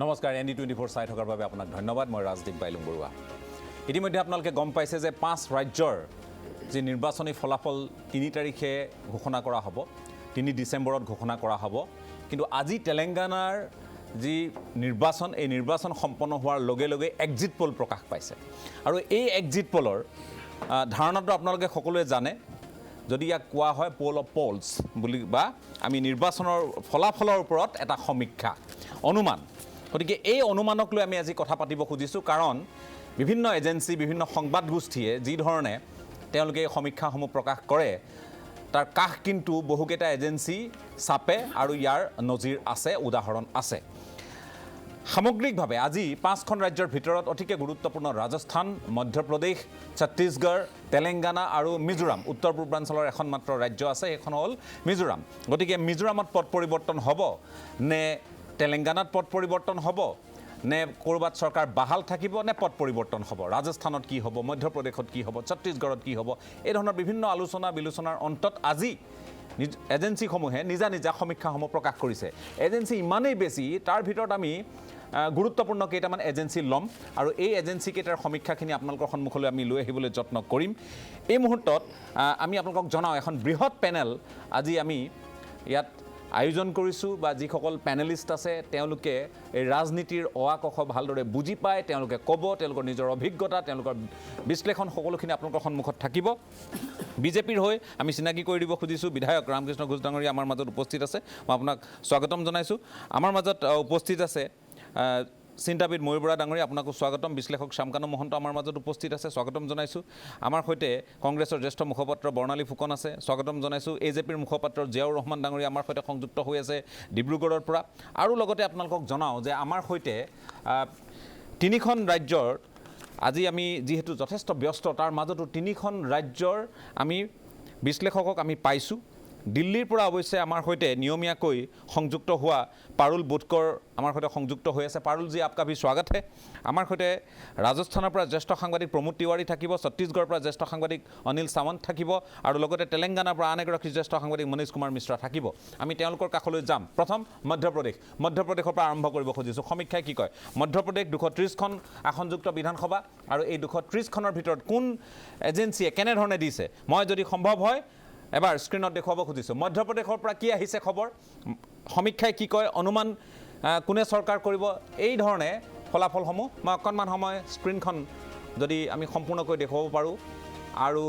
নমস্কাৰ ND24 চাই থকাৰ বাবে আপোনাক ধন্যবাদ মই ৰাজদীপ বাইলুং বৰুৱা ইতিমধ্যে আপোনালোকে গম পাইছে যে 5 ৰাজ্যৰ যে নিৰ্বাচনী ফলাফল 3 তাৰিখে ঘোষণা কৰা হ'ব 3 ডিসেম্বৰত ঘোষণা কৰা হ'ব কিন্তু আজি তেলেংগানাৰ যি নিৰ্বাচন এই নিৰ্বাচন সম্পন্ন হোৱাৰ লগে লগে এক্সিট পোল প্ৰকাশ পাইছে আৰু এই এক্সিট পোলৰ ধাৰণাটো আপোনালোকে সকলোৱে জানে যদি ইয়াক কোৱা হয় পোল অফ পোলছ বুলি বা আমি নিৰ্বাচনৰ ফলাফলৰ ওপৰত এটা সমীক্ষা অনুমান গতিকে এই অনুমানক লৈ আমি আজি কথা পাতিব খুজিছোঁ কাৰণ বিভিন্ন এজেন্সি বিভিন্ন সংবাদ গোষ্ঠীয়ে যি ধৰণে তেওঁলোকে সমীক্ষাসমূহ প্ৰকাশ কৰে তাৰ কাহ কিন্তু বহুকেইটা এজেন্সি চাপে আৰু ইয়াৰ নজিৰ আছে উদাহৰণ আছে সামগ্ৰিকভাৱে আজি 5খন ৰাজ্যৰ ভিতৰত অতিকে গুৰুত্বপূৰ্ণ ৰাজস্থান মধ্যপ্ৰদেশ ছত্তীশগড় তেলেংগানা আৰু মিজোৰাম উত্তৰ পূৰ্বাঞ্চলৰ এখন মাত্ৰ ৰাজ্য আছে এখন হ'ল মিজোৰাম গতিকে মিজোৰামত পদ পৰিৱৰ্তন হ'ব নে তেলেংগানাত পদ পৰিৱৰ্তন হ'ব নে কৰবাত চৰকাৰ বাহাল থাকিব নে পদ পৰিৱৰ্তন হ'ব ৰাজস্থানত কি হ'ব মধ্যপ্ৰদেশত কি হ'ব ছত্তীশগড়ত কি হ'ব এই ধৰণৰ বিভিন্ন আলোচনা বিলোচনাৰ অন্তত আজি এজেন্সিসমূহে নিজা নিজা সমীক্ষাসমূহ প্ৰকাশ কৰিছে এজেন্সি ইমানেই বেছি তাৰ ভিতৰত আমি গুৰুত্বপূৰ্ণ কেইটামান এজেন্সি ল'ম আৰু এই এজেন্সি কেইটাৰ সমীক্ষাখিনি আপোনালোকৰ সন্মুখলৈ আমি লৈ আহিবলৈ যত্ন কৰিম এই মুহূৰ্তত আমি আপোনালোকক জনাওঁ এখন বৃহৎ পেনেল আজি আমি ইয়াত আয়োজন কৰিছোঁ বা যিসকল পেনেলিষ্ট আছে তেওঁলোকে এই ৰাজনীতিৰ অৱাকখ ভালদৰে বুজি পায় তেওঁলোকে ক'ব তেওঁলোকৰ নিজৰ অভিজ্ঞতা তেওঁলোকৰ বিশ্লেষণ সকলোখিনি আপোনালোকৰ সন্মুখত থাকিব বিজেপিৰ হৈ আমি চিনাকি কৰি দিব খুজিছোঁ বিধায়ক ৰামকৃষ্ণ ঘোষ ডাঙৰীয়া আমাৰ মাজত উপস্থিত আছে মই আপোনাক স্বাগতম জনাইছোঁ আমাৰ মাজত উপস্থিত আছে চিন্তাবিদ ময়ূৰ বৰা ডাঙৰীয়া আপোনাকো স্বাগতম বিশ্লেষক শ্যামকানু মহন্ত আমাৰ মাজত উপস্থিত আছে স্বাগতম জনাইছোঁ আমাৰ সৈতে কংগ্ৰেছৰ জ্যেষ্ঠ মুখপাত্ৰ বৰ্ণালী ফুকন আছে স্বাগতম জনাইছোঁ AJPৰ মুখপাত্ৰ জিয়াউৰ ৰহমান ডাঙৰীয়া আমাৰ সৈতে সংযুক্ত হৈ আছে ডিব্ৰুগড়ৰ পৰা আৰু লগতে আপোনালোকক জনাওঁ যে আমাৰ সৈতে 3খন ৰাজ্যৰ আজি আমি যিহেতু যথেষ্ট ব্যস্ত তাৰ মাজতো 3খন ৰাজ্যৰ আমি বিশ্লেষকক আমি পাইছোঁ দিল্লীৰ পৰা অৱশ্যে আমাৰ সৈতে নিয়মীয়াকৈ সংযুক্ত হোৱা পাৰুল বুটকৰ আমাৰ সৈতে সংযুক্ত হৈ আছে পাৰুল জি আপকা ভি স্বাগত হে আমাৰ সৈতে ৰাজস্থানৰ পৰা জ্যেষ্ঠ সাংবাদিক প্ৰমোদ তিৱাৰী থাকিব ছত্তীশগড়ৰ পৰা জ্যেষ্ঠ সাংবাদিক অনিল সামন্ত থাকিব আৰু লগতে তেলেংগানাৰ পৰা আন এগৰাকী জ্যেষ্ঠ সাংবাদিক মনীষ কুমাৰ মিশ্ৰা থাকিব আমি তেওঁলোকৰ কাষলৈ যাম প্ৰথম মধ্যপ্ৰদেশৰ পৰা আৰম্ভ কৰিব খুজিছোঁ সমীক্ষাই কি কয় মধ্যপ্ৰদেশ 230খন আসনযুক্ত বিধানসভা আৰু এই 230খনৰ ভিতৰত কোন এজেন্সিয়ে কেনেধৰণে দিছে মই যদি সম্ভৱ হয় এবাৰ স্ক্ৰিনত দেখুৱাব খুজিছোঁ মধ্যপ্ৰদেশৰ পৰা কি আহিছে খবৰ সমীক্ষাই কি কয় অনুমান কোনে চৰকাৰ কৰিব এই ধৰণে ফলাফলসমূহ মই অকণমান সময় স্ক্ৰিনখন যদি আমি সম্পূৰ্ণকৈ দেখুৱাব পাৰোঁ আৰু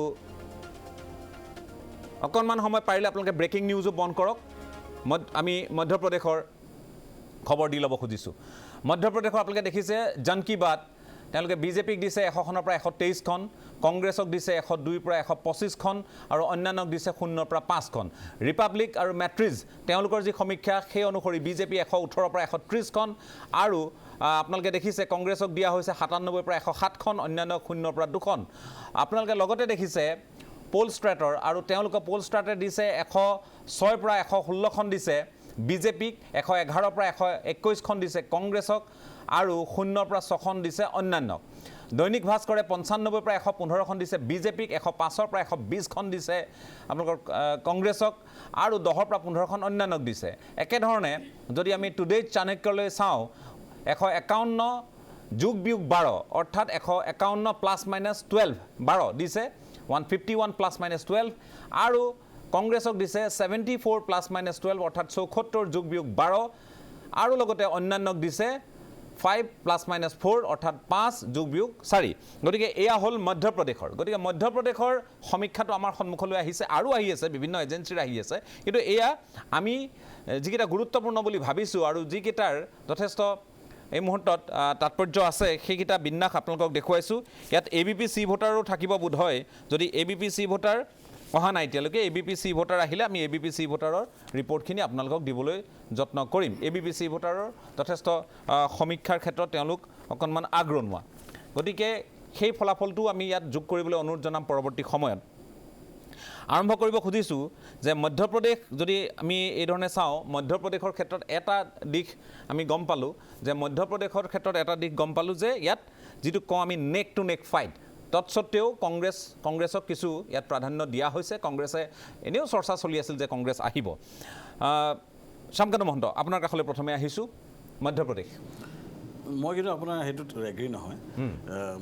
অকণমান সময় পাৰিলে আপোনালোকে ব্ৰেকিং নিউজো বন্ধ কৰক আমি মধ্যপ্ৰদেশৰ খবৰ দি ল'ব খুজিছোঁ মধ্যপ্ৰদেশৰ আপোনালোকে দেখিছে জন কি বাত তেওঁলোকে বিজেপিক দিছে 100খনৰ পৰা 123খন কংগ্ৰেছক দিছে 102ৰ পৰা 125খন আৰু অন্যান্যক দিছে 0ৰ পৰা 5খন ৰিপাব্লিক আৰু মেট্ৰিজ তেওঁলোকৰ যি সমীক্ষা সেই অনুসৰি বিজেপি 118ৰ পৰা 130খন আৰু আপোনালোকে দেখিছে কংগ্ৰেছক দিয়া হৈছে 97ৰ পৰা 107খন অন্যান্য 0ৰ পৰা 2খন আপোনালোকে লগতে দেখিছে পোল ষ্ট্ৰেটৰ আৰু তেওঁলোকৰ পোল ষ্ট্ৰেটে দিছে 106ৰ পৰা 116খন দিছে বিজেপিক 111ৰ পৰা 121খন দিছে কংগ্ৰেছক আৰু 0ৰ পৰা 6খন দিছে অন্যান্য দৈনিক ভাস্কৰে 95ৰ পৰা 115খন দিছে বিজেপিক 105ৰ পৰা 120খন দিছে আপোনালোকৰ কংগ্ৰেছক আৰু 10ৰ পৰা 15খন অন্যান্যক দিছে একেধৰণে যদি আমি টুডে চাণক্যলৈ চাওঁ 151 যোগ বিয়োগ 12 অৰ্থাৎ 151 প্লাছ মাইনাছ 12 দিছে 151 প্লাছ মাইনাছ 12 আৰু কংগ্ৰেছক দিছে 74 প্লাছ মাইনাছ 12 অৰ্থাৎ 74 যোগ বিয়োগ 12 আৰু লগতে অন্যান্যক দিছে 5 প্লাছ মাইনাছ 4 অৰ্থাৎ 5 যোগ বিয়োগ 4 গতিকে এয়া হ'ল মধ্যপ্ৰদেশৰ গতিকে মধ্যপ্ৰদেশৰ সমীক্ষাটো আমাৰ সন্মুখলৈ আহিছে আৰু আহি আছে বিভিন্ন এজেন্সিৰ আহি আছে কিন্তু এয়া আমি যিকেইটা গুৰুত্বপূৰ্ণ বুলি ভাবিছোঁ আৰু যিকেইটাৰ যথেষ্ট এই মুহূৰ্তত তাৎপৰ্য আছে সেইকেইটা বিন্যাস আপোনালোকক দেখুৱাইছোঁ ইয়াত ABP C ভোটাৰো থাকিব বোধ হয় যদি ABP C ভোটাৰ অহা নাই এতিয়ালৈকে ABP C ভোটাৰ আহিলে আমি ABP C ভোটাৰৰ ৰিপৰ্টখিনি আপোনালোকক দিবলৈ যত্ন কৰিম ABP C ভোটাৰৰ যথেষ্ট সমীক্ষাৰ ক্ষেত্ৰত তেওঁলোক অকণমান আগৰণুৱা গতিকে সেই ফলাফলটো আমি ইয়াত যোগ কৰিবলৈ অনুৰোধ জনাম পৰৱৰ্তী সময়ত আৰম্ভ কৰিব খুজিছোঁ যে মধ্যপ্ৰদেশ যদি আমি এই ধৰণে চাওঁ মধ্যপ্ৰদেশৰ ক্ষেত্ৰত এটা দিশ আমি গম পালোঁ যে মধ্যপ্ৰদেশৰ ক্ষেত্ৰত এটা দিশ গম পালোঁ যে ইয়াত যিটো কওঁ আমি নেক টু নেক ফাইট তৎসত্ত্বেও কংগ্ৰেছক কিছু ইয়াত প্ৰাধান্য দিয়া হৈছে কংগ্ৰেছে এনেও চৰ্চা চলি আছিল যে কংগ্ৰেছ আহিব শ্যামকানু মহন্ত আপোনাৰ কাষলৈ প্ৰথমে আহিছোঁ মধ্যপ্ৰদেশ মই কিন্তু আপোনাৰ সেইটোত এগ্ৰী নহয়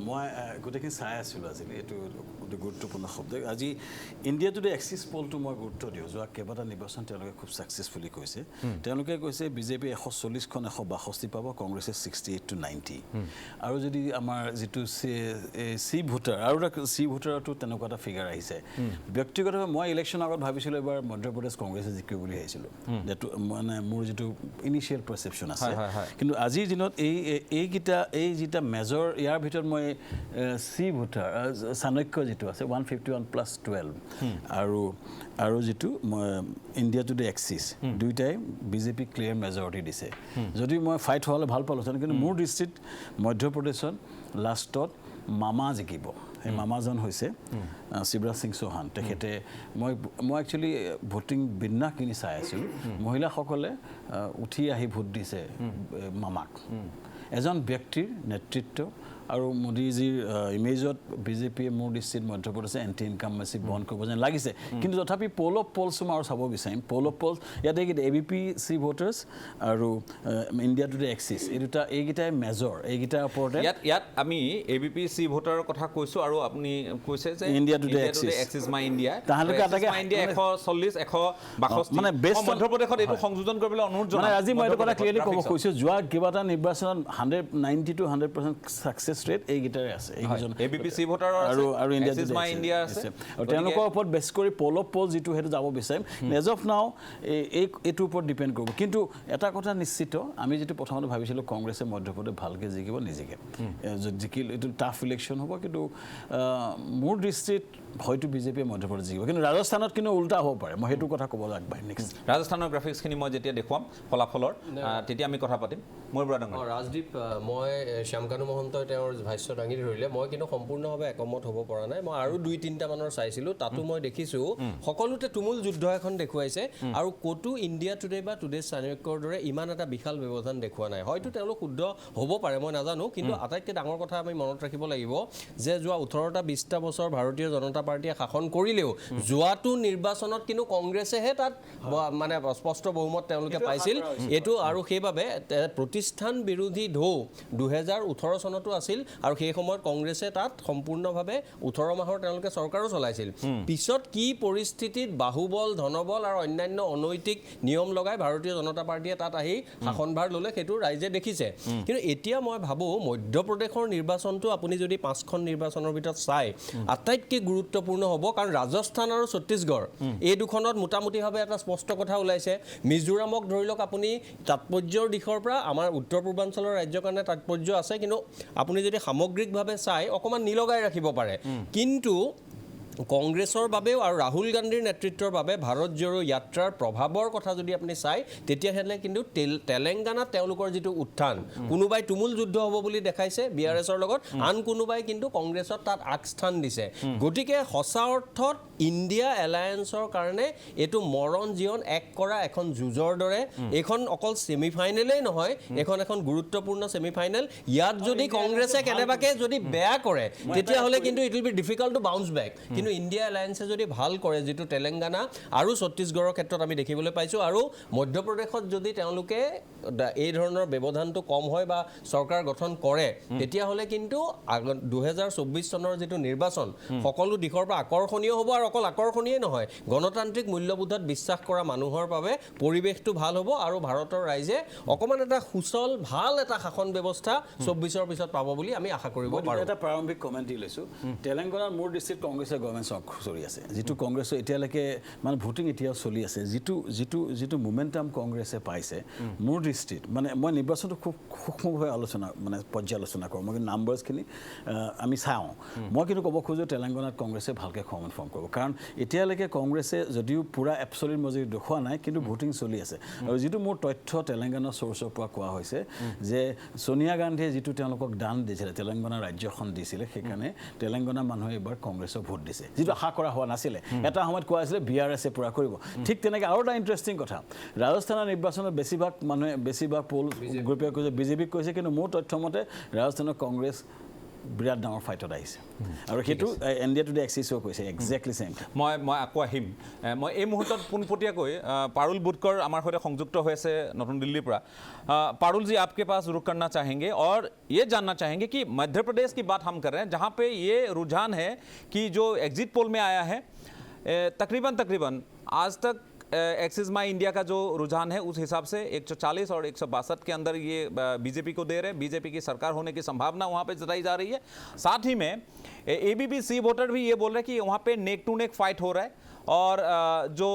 মই গোটেইখিনি চাই আছিলোঁ আজি এইটো গুৰুত্বপূৰ্ণ শব্দ আজি ইণ্ডিয়া টুডে এক্সিছ পলটো মই গুৰুত্ব দিওঁ যোৱা কেইবাটা নিৰ্বাচন তেওঁলোকে খুব ছাকচেছফুলি কৈছে তেওঁলোকে কৈছে বিজেপি 140খন 162 পাব কংগ্ৰেছে 68 to 90 আৰু যদি আমাৰ যিটো চি ভোটাৰ আৰু এটা চি ভোটাৰটো তেনেকুৱা এটা ফিগাৰ আহিছে ব্যক্তিগতভাৱে মই ইলেকশ্যন আগত ভাবিছিলোঁ এবাৰ মধ্যপ্ৰদেশ কংগ্ৰেছে জিকিব বুলি ভাবিছিলোঁ যেটো মানে মোৰ যিটো ইনিচিয়েল পাৰসেপশ্যন আছে কিন্তু আজিৰ দিনত এই যেটা মেজৰ ইয়াৰ ভিতৰত মই চি ভোটাৰ চাণক্য যেটো আছে 151+12 আৰু যেটো ইণ্ডিয়া টুডে এক্সিছ দুইটাই বিজেপি ক্লিয়াৰ মেজৰিটি দিছে যদি মই ফাইট হ'লে ভাল পালোঁ কিন্তু মোৰ দৃষ্টিত মধ্যপ্ৰদেশত লাষ্টত মামা জিকিব এই মামাজন হৈছে শিৱৰাজ সিং চৌহান তেখেতে মই একচুৱেলি ভোটিং বিন্যাসখিনি চাই আছিলোঁ মহিলাসকলে উঠি আহি ভোট দিছে মামাক এজন ব্যক্তিৰ নেতৃত্ব আৰু মোদীজীৰ ইমেজত বিজেপিয়ে মোৰ দৃষ্টিত মধ্যপ্ৰদেশে এণ্টি ইনকামেঞ্চি বন্ধ কৰিব যেন লাগিছে কিন্তু তথাপি পল অফ পলছ মই আৰু চাব বিচাৰিম পল অফ পলছ ইয়াতে ABP চি ভোটাৰ্ছ আৰু ইণ্ডিয়া টুডে এক্সিছ এইকেইটাই মেজৰ এইকেইটাৰ ওপৰতে ইয়াত আমি ABP চি ভোটাৰৰ কথা কৈছোঁ আৰু আপুনি কৈছে যে India Today Axis My India তাহাঁলোকে আটাকে ইণ্ডিয়া 140 162 মানে বেষ্ট মধ্যপ্ৰদেশত এইটো সংযোজন কৰিবলৈ অনুৰোধ জনাই মানে আজি মই এইটো কথা ক্লিয়াৰলি ক'ব কৈছোঁ যোৱা কেইবাটা নিৰ্বাচনত 90 to 100% ছাকচেছ ৰেট এইকেইটাৰে আছে এইকেইজন ABP চি ভোটাৰৰ আৰু ইণ্ডিয়া এক্সিছ মাই ইণ্ডিয়া আছে আৰু তেওঁলোকৰ ওপৰত বেছ কৰি পল অফ পল যিটো সেইটো যাব বিচাৰিম এজ অফ নাও এইটোৰ ওপৰত ডিপেণ্ড কৰিব কিন্তু এটা কথা নিশ্চিত আমি যিটো প্ৰথমতে ভাবিছিলোঁ কংগ্ৰেছে মধ্যপ্ৰদেশ ভালকৈ জিকিব নিজিকে জিকিল এইটো টাফ ইলেকশ্যন হ'ব কিন্তু মোৰ দৃষ্টিত হয়তো বিজেপিয়ে মধ্যপ্ৰদেশ জিকিব কিন্তু ৰাজস্থানত কিন্তু উল্টা হ'ব পাৰে মই সেইটো কথা ক'ব আগবাঢ়িম নেক্সট ৰাজস্থানৰ গ্ৰাফিক্সখিনি মই যেতিয়া দেখুৱাম ফলাফলৰ তেতিয়া আমি কথা পাতিম মোৰ ব্ৰাদাৰ ৰাজদীপ মই শ্যামকানু মহন্তই তেওঁৰ ভাষ্য দাঙি ধৰিলে মই কিন্তু সম্পূৰ্ণভাৱে একমত হ'ব পৰা নাই মই আৰু 2-3টা মানৰ চাইছিলোঁ তাতো মই দেখিছোঁ সকলোতে তুমুল যুদ্ধ এখন দেখুৱাইছে আৰু ক'তো ইণ্ডিয়া টুডে বা টুডে চাণক্যৰ দৰে ইমান এটা বিশাল ব্যৱধান দেখুওৱা নাই হয়তো তেওঁলোক শুদ্ধ হ'ব পাৰে মই নাজানো কিন্তু আটাইতকৈ ডাঙৰ কথা আমি মনত ৰাখিব লাগিব যে যোৱা 18টা 20টা বছৰ ভাৰতীয় জনতা পাৰ্টীয়ে শাসন কৰিলেও যোৱাটো নিৰ্বাচনত কিন্তু কংগ্ৰেছেহে তাত মানে স্পষ্ট বহুমত তেওঁলোকে পাইছিল এইটো আৰু সেইবাবে প্ৰতিষ্ঠান বিৰোধী ঢৌ 2018 চনতো আছিল আৰু সেই সময়ত কংগ্ৰেছে তাত সম্পূৰ্ণভাৱে 18 মাহৰ তেওঁলোকে চৰকাৰো চলাইছিল পিছত কি পৰিস্থিতিত বাহুবল ধনবল আৰু অন্যান্য অনৈতিক নিয়ম লগাই ভাৰতীয় জনতা পাৰ্টীয়ে তাত আহি শাসনভাৰ ল'লে সেইটো ৰাইজে দেখিছে কিন্তু এতিয়া মই ভাবোঁ মধ্যপ্ৰদেশৰ নিৰ্বাচনটো আপুনি যদি 5খন নিৰ্বাচনৰ ভিতৰত চাই আটাইতকৈ গুৰুত্বপূৰ্ণ হ'ব কাৰণ ৰাজস্থান আৰু ছত্তীশগড় এই দুখনত মোটামুটিভাৱে এটা স্পষ্ট কথা ওলাইছে মিজোৰামক ধৰি লওক আপুনি তাৎপৰ্যৰ দিশৰ পৰা আমাৰ উত্তৰ পূৰ্বাঞ্চলৰ ৰাজ্যৰ কাৰণে তাৎপৰ্য আছে কিন্তু আপুনি যদি সামগ্ৰিকভাৱে চাই অকণমান নিলগাই ৰাখিব পাৰে কিন্তু কংগ্ৰেছৰ বাবেও আৰু ৰাহুল গান্ধীৰ নেতৃত্বৰ বাবে ভাৰত জোড়ো যাত্ৰাৰ প্ৰভাৱৰ কথা যদি আপুনি চাই তেতিয়াহ'লে কিন্তু তেলেংগানাত তেওঁলোকৰ যিটো উত্থান কোনোবাই তুমুল যুদ্ধ হ'ব বুলি দেখাইছে BRSৰ লগত আন কোনোবাই কিন্তু কংগ্ৰেছত তাত আগস্থান দিছে গতিকে সঁচা অৰ্থত ইণ্ডিয়া এলায়েন্সৰ কাৰণে এইটো মৰণ জীৱন এক কৰা এখন যুঁজৰ দৰে এখন অকল ছেমিফাইনেলেই নহয় এখন গুৰুত্বপূৰ্ণ ছেমিফাইনেল ইয়াত যদি কংগ্ৰেছে কেনেবাকৈ যদি বেয়া কৰে তেতিয়াহ'লে কিন্তু it will be difficult to bounce back কিন্তু ইণ্ডিয়া এলায়েন্সে যদি ভাল কৰে যেটো তেলেংগানা আৰু ছত্তীশগড়ৰ ক্ষেত্ৰত আমি দেখিবলৈ পাইছোঁ আৰু মধ্যপ্ৰদেশত যদি তেওঁলোকে এই ধৰণৰ ব্যৱধানটো কম হয় বা চৰকাৰ গঠন কৰে তেতিয়াহ'লে কিন্তু 2024 চনৰ যেটো নিৰ্বাচন সকলো দিশৰ পৰা আকৰ্ষণীয় হ'ব আৰু অকল আকৰ্ষণীয় নহয় গণতান্ত্ৰিক মূল্যবোধত বিশ্বাস কৰা মানুহৰ বাবে পৰিৱেশটো ভাল হ'ব আৰু ভাৰতৰ ৰাইজে অকমান এটা সুচল ভাল এটা শাসন ব্যৱস্থা 24ৰ পিছত পাব বুলি আমি আশা কৰিব পাৰোঁ এটা প্ৰাৰম্ভিক কমেণ্ট দি লৈছোঁ তেলেংগানাৰ মোৰ দৃষ্টিত কংগ্ৰেছে চলি আছে যেটো কংগ্ৰেছৰ এতিয়ালৈকে মানে ভোটিং এতিয়াও চলি আছে যেটো মোমেণ্টাম কংগ্ৰেছে পাইছে মোৰ দৃষ্টিত মানে মই নিৰ্বাচনটো খুব সূক্ষ্মভাৱে পৰ্যালোচনা কৰোঁ মই নাম্বাৰছখিনি আমি চাওঁ মই কিন্তু ক'ব খোজোঁ তেলেংগানাত কংগ্ৰেছে ভালকৈ ফৰ্ম কৰিব কাৰণ এতিয়ালৈকে কংগ্ৰেছে যদিও পূৰা এপচলিউট মজিৰ দেখুওৱা নাই কিন্তু ভোটিং চলি আছে আৰু যিটো মোৰ তথ্য তেলেংগানাৰ চ'ৰ্চৰ পৰা কোৱা হৈছে যে সোনিয়া গান্ধীয়ে যিটো তেওঁলোকক দান দিছিলে তেলেংগানা ৰাজ্যখন দিছিলে সেইকাৰণে তেলেংগানা মানুহে এবাৰ কংগ্ৰেছক ভোট দিছে যেটো আশা কৰা হোৱা নাছিলে এটা সময়ত কোৱা হৈছিলে BRSে পূৰা কৰিব ঠিক তেনেকৈ আৰু এটা ইণ্টাৰেষ্টিং কথা ৰাজস্থানৰ নিৰ্বাচনত বেছিভাগ পল গ্ৰুপে কৈছে বিজেপিক কৈছে কিন্তু মোৰ তথ্য মতে ৰাজস্থানৰ কংগ্ৰেছ বিৰাট ডাঙৰ ফাইটত আহিছে আৰু সেইটো ইণ্ডিয়া টুডে এক্সিছও কৈছে এক্সেক্টলি ছেম মই আকৌ আহিম মই এই মুহূৰ্তত পোনপটীয়াকৈ পাৰুল বুটকৰ আমাৰ সৈতে সংযুক্ত হৈ আছে নতুন দিল্লীৰ পৰা पारुल जी आपके पास रुक करना चाहेंगे और ये जानना चाहेंगे कि मध्य प्रदेश की बात हम कर रहे हैं जहाँ पे ये रुझान है कि जो एग्जिट पोल में आया है तकरीबन आज तक एक्सिस माई इंडिया का जो रुझान है उस हिसाब से 140 और 162 के अंदर ये बीजेपी को दे रहे हैं बीजेपी की सरकार होने की संभावना वहाँ पे जताई जा रही है साथ ही में ABP सी वोटर भी ये बोल रहे हैं कि वहाँ पे नेक टू नेक फाइट हो रहा है और जो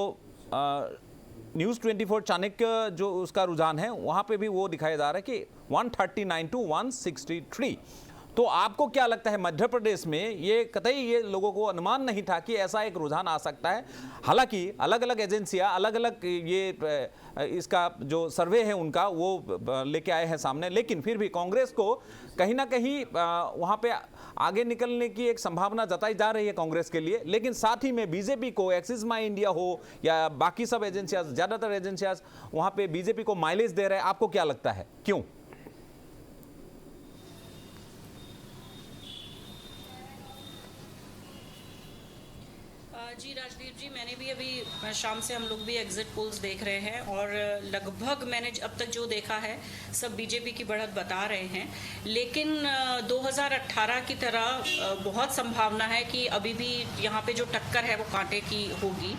न्यूज़ 24 चाणक्य जो उसका रुझान है वहाँ पे भी वो दिखाया जा रहा है कि 139 टू 163 तो आपको क्या लगता है मध्य प्रदेश में ये कतई ये लोगों को अनुमान नहीं था कि ऐसा एक रुझान आ सकता है हालांकि अलग अलग एजेंसियां अलग अलग ये इसका जो सर्वे है उनका वो लेके आए हैं सामने लेकिन फिर भी कांग्रेस को कहीं ना कहीं वहाँ पे आगे निकलने की एक संभावना जताई जा रही है कांग्रेस के लिए लेकिन साथ ही में बीजेपी को एक्सिस माई इंडिया हो या बाकी सब एजेंसियां ज़्यादातर एजेंसियां वहाँ पे बीजेपी को माइलेज दे रहे हैं आपको क्या लगता है क्यों जी राजदीप जी मैंने भी अभी शाम से हम लोग भी एग्जिट पोल्स देख रहे हैं और लगभग मैंने अब तक जो देखा है सब बीजेपी की बढ़त बता रहे हैं लेकिन 2018 की तरह बहुत संभावना है कि अभी भी यहाँ पे जो टक्कर है वो कांटे की होगी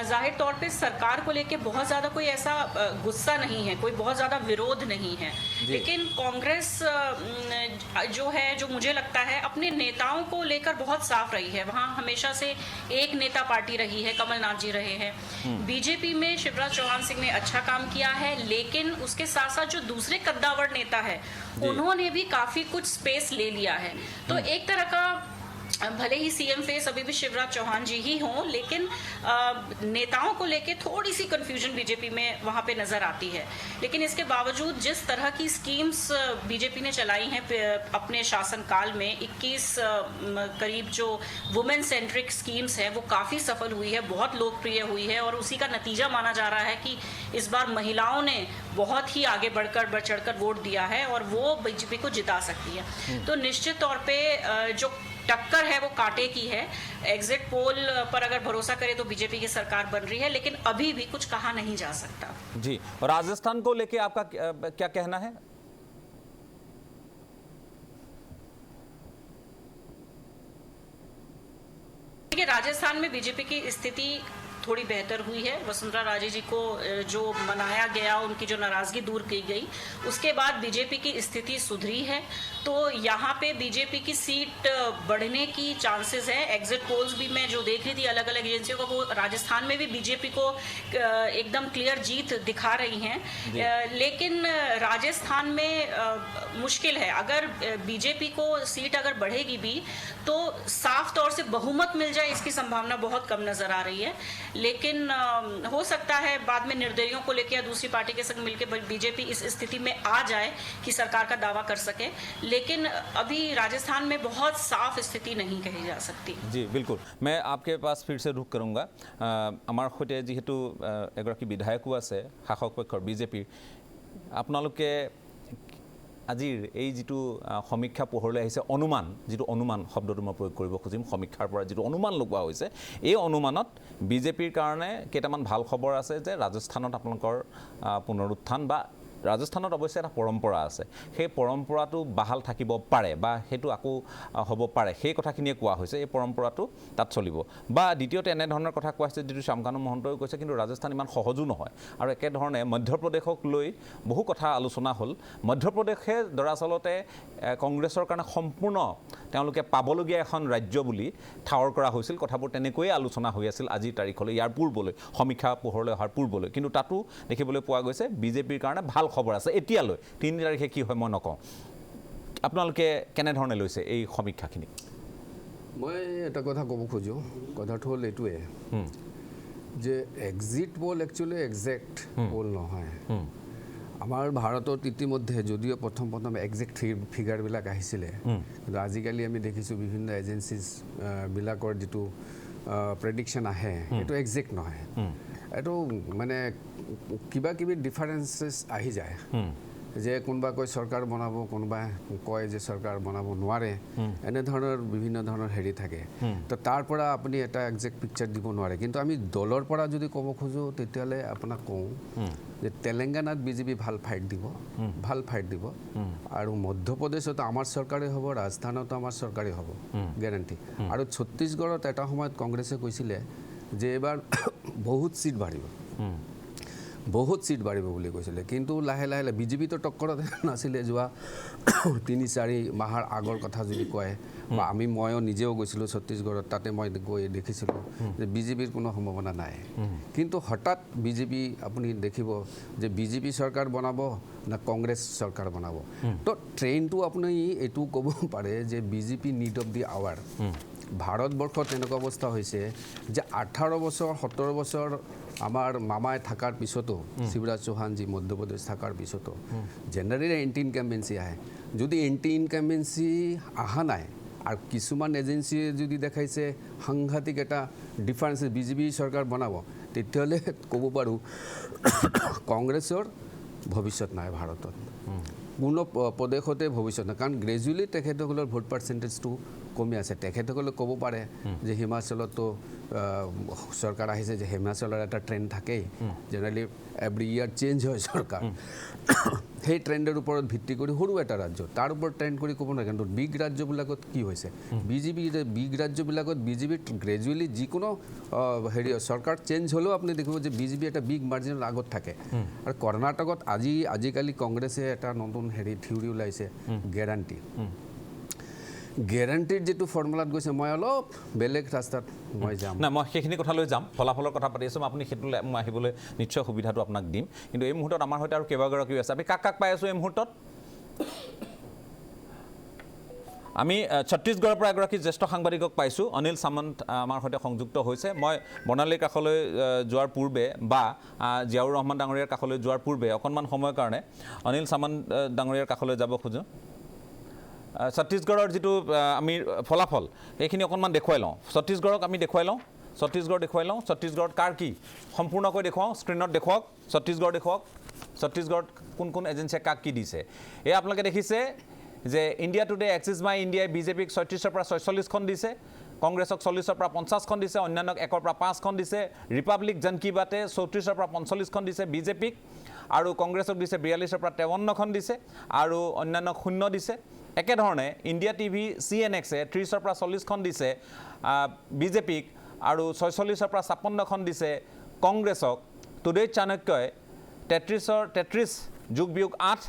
जाहिर तौर पे सरकार को लेके बहुत ज़्यादा कोई ऐसा गुस्सा नहीं है कोई बहुत ज़्यादा विरोध नहीं है लेकिन कांग्रेस जो है जो मुझे लगता है अपने नेताओं को लेकर बहुत साफ रही है वहाँ हमेशा से एक नेता पार्टी रही है कमलनाथ जी रहे हैं बीजेपी में शिवराज चौहान सिंह ने अच्छा काम किया है लेकिन उसके साथ साथ जो दूसरे कद्दावर नेता है उन्होंने भी काफी कुछ स्पेस ले लिया है तो एक तरह का भले ही सीएम फेस अभी भी शिवराज चौहान जी ही हों लेकिन नेताओं को लेके थोड़ी सी कंफ्यूजन बीजेपी में वहां पे नजर आती है लेकिन इसके बावजूद जिस तरह की स्कीम्स बीजेपी ने चलाई हैं अपने शासनकाल में 21 करीब जो वुमेन सेंट्रिक स्कीम्स है वो काफी सफल हुई है बहुत लोकप्रिय हुई है और उसी का नतीजा माना जा रहा है कि इस बार महिलाओं ने बहुत ही आगे बढ़ चढ़कर वोट दिया है और वो बीजेपी को जिता सकती है तो निश्चित तौर पे जो टक्कर है वो कांटे की है एग्जिट पोल पर अगर भरोसा करें तो बीजेपी की सरकार बन रही है लेकिन अभी भी कुछ कहा नहीं जा सकता जी और राजस्थान को लेके आपका क्या कहना है देखिए राजस्थान में बीजेपी की स्थिति थोड़ी बेहतर हुई है वसुंधरा राजे जी को जो मनाया गया उनकी जो नाराजगी दूर की गई उसके बाद बीजेपी की स्थिति सुधरी है तो यहाँ पे बीजेपी की सीट बढ़ने की चांसेस है एग्जिट पोल्स भी मैं जो देख रही थी अलग अलग एजेंसियों का वो राजस्थान में भी बीजेपी को एकदम क्लियर जीत दिखा रही हैं लेकिन राजस्थान में मुश्किल है अगर बीजेपी को सीट अगर बढ़ेगी भी तो साफ तौर से बहुमत मिल जाए इसकी संभावना बहुत कम नजर आ रही है लेकिन हो सकता है बाद में निर्दलियों को लेकर या दूसरी पार्टी के संग मिलकर बीजेपी इस स्थिति में आ जाए कि सरकार का दावा कर सके लेकिन अभी राजस्थान में बहुत साफ स्थिति नहीं कही जा सकती जी बिल्कुल मैं आपके पास फिर से रुख करूँगा आमार सैते जीतु एगराकी विधायको आछे शासक पक्षर बीजेपी आपनालोके আজিৰ এই যিটো সমীক্ষা পোহৰলৈ আহিছে অনুমান যিটো অনুমান শব্দটো মই প্ৰয়োগ কৰিব খুজিম সমীক্ষাৰ পৰা যিটো অনুমান লগোৱা হৈছে এই অনুমানত বিজেপিৰ কাৰণে কেইটামান ভাল খবৰ আছে যে ৰাজস্থানত আপোনালোকৰ পুনৰুত্থান বা ৰাজস্থানত অৱশ্যে এটা পৰম্পৰা আছে সেই পৰম্পৰাটো বাহাল থাকিব পাৰে বা হেতু আকো হ'ব পাৰে সেই কথাখিনিয়ে কোৱা হৈছে এই পৰম্পৰাটো তাত চলিব বা দ্বিতীয়তে এনে ধৰণৰ কথা কোৱা হৈছে যিটো শ্যামকানু মহন্তই কৈছে কিন্তু ৰাজস্থান ইমান সহজো নহয় আৰু একে ধৰণে মধ্যপ্ৰদেশক লৈ বহু কথা আলোচনা হ'ল মধ্যপ্ৰদেশে দৰাচলতে কংগ্ৰেছৰ কাৰণে সম্পূৰ্ণ তেওঁলোকে পাবলগীয়া এখন ৰাজ্য বুলি ঠাৱৰ কৰা হৈছিল কথাবোৰ তেনেকৈয়ে আলোচনা হৈ আছিল আজিৰ তাৰিখলৈ ইয়াৰ পূৰ্বলৈ সমীক্ষা পোহৰলৈ অহাৰ পূৰ্বলৈ কিন্তু তাতো দেখিবলৈ পোৱা গৈছে বিজেপিৰ কাৰণে ভাল খবৰ আছে এতিয়ালৈ 3 তাৰিখে কি হয় মই নকওঁ আপোনালোকে কেনে ধৰণে লৈছে এই সমীক্ষাখিনি মই এটা কথা ক'ব খোজো কথাটো হ'ল এইটোৱে যে exit poll actually exact poll নহয় আমাৰ ভাৰতত ইতিমধ্যে যদিও প্ৰথম এক্সেক্ট ফিগাৰবিলাক আহিছিলে কিন্তু আজিকালি আমি দেখিছোঁ বিভিন্ন এজেঞ্চিজ বিলাকৰ যিটো প্ৰেডিকশ্যন আহে এইটো এক্সেক্ট নহয় এইটো মানে কিবা কিবি ডিফাৰেঞ্চেছ আহি যায় যে কোনোবা কয় চৰকাৰ বনাব, কোনোবাই কয় যে চৰকাৰ বনাব নোৱাৰে, এনেধৰণৰ বিভিন্ন ধৰণৰ হেৰি থাকে। তো তাৰ পৰা আপুনি এটা একজেক্ট পিকচাৰ দিব নোৱাৰে। কিন্তু আমি দলৰ পৰা যদি ক'ব খোজোঁ তেতিয়াহ'লে আপোনাক কওঁ যে তেলেংগানাত বিজেপি ভাল ফাইট দিব আৰু মধ্যপ্ৰদেশত আমাৰ চৰকাৰে হ'ব, ৰাজস্থানতো আমাৰ চৰকাৰে হ'ব গেৰাণ্টি। আৰু ছত্তীশগড়ত এটা সময়ত কংগ্ৰেছে কৈছিলে যে এইবাৰ বহুত চিট বাঢ়িব বুলি কৈছিলে। কিন্তু লাহে লাহে বিজেপিতো টক্কৰত নাছিলে। যোৱা 3-4 মাহৰ আগৰ কথা যদি কয়, বা ময়ো নিজেও গৈছিলোঁ ছত্তীশগড়ত, তাতে মই গৈ দেখিছিলোঁ যে বিজেপিৰ কোনো সম্ভাৱনা নাই। কিন্তু হঠাৎ বিজেপি আপুনি দেখিব যে বিজেপি চৰকাৰ বনাব না কংগ্ৰেছ চৰকাৰ বনাব। তো ট্ৰেইনটো আপুনি এইটো ক'ব পাৰে যে BJP need of the hour. ভাৰতবৰ্ষত এনেকুৱা অৱস্থা হৈছে যে 18 বছৰ 17 বছৰ আমাৰ মামাই থকাৰ পিছতো, শিৱৰাজ চৌহানজী মধ্যপ্ৰদেশ থকাৰ পিছতো জেনেৰেলি এণ্টি ইনকাম্বেঞ্চি আহে। যদি এণ্টি ইনকাম্বেঞ্চি অহা নাই আৰু কিছুমান এজেঞ্চিয়ে যদি দেখাইছে সাংঘাতিক এটা ডিফাৰেঞ্চ বিজেপি চৰকাৰ বনাব, তেতিয়াহ'লে ক'ব পাৰোঁ কংগ্ৰেছৰ ভৱিষ্যত নাই ভাৰতত, কোনো প্ৰদেশতে ভৱিষ্যত নাই। কাৰণ গ্ৰেজুৱেলি তেখেতসকলৰ ভোট পাৰ্চেণ্টেজটো কমি আছে। তেখেতসকলে ক'ব পাৰে যে হিমাচলতো চৰকাৰ আহিছে, যে হিমাচলৰ এটা ট্ৰেণ্ড থাকেই, জেনেৰেলি এভৰি ইয়াৰ চেঞ্জ হয় চৰকাৰ। সেই ট্ৰেণ্ডৰ ওপৰত ভিত্তি কৰি সৰু এটা ৰাজ্য তাৰ ওপৰত ট্ৰেণ্ড কৰি ক'ব নোৱাৰে। কিন্তু বিগ ৰাজ্যবিলাকত কি হৈছে, বিগ ৰাজ্যবিলাকত বিজেপিত গ্ৰেজুৱেলি যিকোনো হেৰি চৰকাৰ চেঞ্জ হ'লেও আপুনি দেখিব যে বিজেপি এটা বিগ মাৰ্জিনৰ আগত থাকে। আৰু কৰ্ণাটকত আজিকালি কংগ্ৰেছে এটা নতুন থিয়ৰী ওলাইছে, গেৰাণ্টিৰ যিটো ফৰ্মুলাত গৈছে, মই অলপ বেলেগ ৰাস্তাত মই যাম। নাই, মই সেইখিনি কথালৈ যাম, ফলাফলৰ কথা পাতি আছোঁ। আপুনি সেইটোলৈ মই আহিবলৈ নিশ্চয় সুবিধাটো আপোনাক দিম। কিন্তু এই মুহূৰ্তত আমাৰ সৈতে আৰু কেইবাগৰাকীও আছে। আমি কাক পাই আছোঁ এই মুহূৰ্তত? আমি ছত্তীশগড়ৰ পৰা এগৰাকী জ্যেষ্ঠ সাংবাদিকক পাইছোঁ, অনিল সামন্ত আমাৰ সৈতে সংযুক্ত হৈছে। মই বৰ্ণালীৰ কাষলৈ যোৱাৰ পূৰ্বে বা জিয়াউৰ ৰহমান ডাঙৰীয়াৰ কাষলৈ যোৱাৰ পূৰ্বে অকণমান সময়ৰ কাৰণে অনিল সামন্ত ডাঙৰীয়াৰ কাষলৈ যাব খোজোঁ। ছত্তীশগড়ৰ যিটো আমি ফলাফল এইখিনি অকণমান দেখুৱাই লওঁ। ছত্তীশগড়ক আমি দেখুৱাই লওঁ। ছত্তীশগড়ত কাৰ কি সম্পূৰ্ণকৈ দেখুৱাওঁ, স্ক্ৰীণত দেখুৱাওক। ছত্তীশগড় দেখুৱাওক। ছত্তীশগড়ত কোন এজেঞ্চিয়ে কাক কি দিছে। এই আপোনালোকে দেখিছে যে ইণ্ডিয়া টুডে, এক্সিছ মাই ইণ্ডিয়াই বিজেপিক 36ৰ পৰা 46খন দিছে, কংগ্ৰেছক 40ৰ পৰা 50খন দিছে, অন্যান্যক 1ৰ পৰা 5খন দিছে, ৰিপাব্লিক জন কি বাতে 34ৰ পৰা 45খন দিছে বিজেপিক, আৰু কংগ্ৰেছক দিছে 42ৰ পৰা 53খন দিছে, আৰু অন্যান্যক 0 দিছে। একেধৰণে ইণ্ডিয়া টিভি CNXে 30ৰ পৰা 40খন দিছে বিজেপিক, আৰু 46ৰ পৰা 56খন দিছে কংগ্ৰেছক। টুডে চাণক্যই 33+8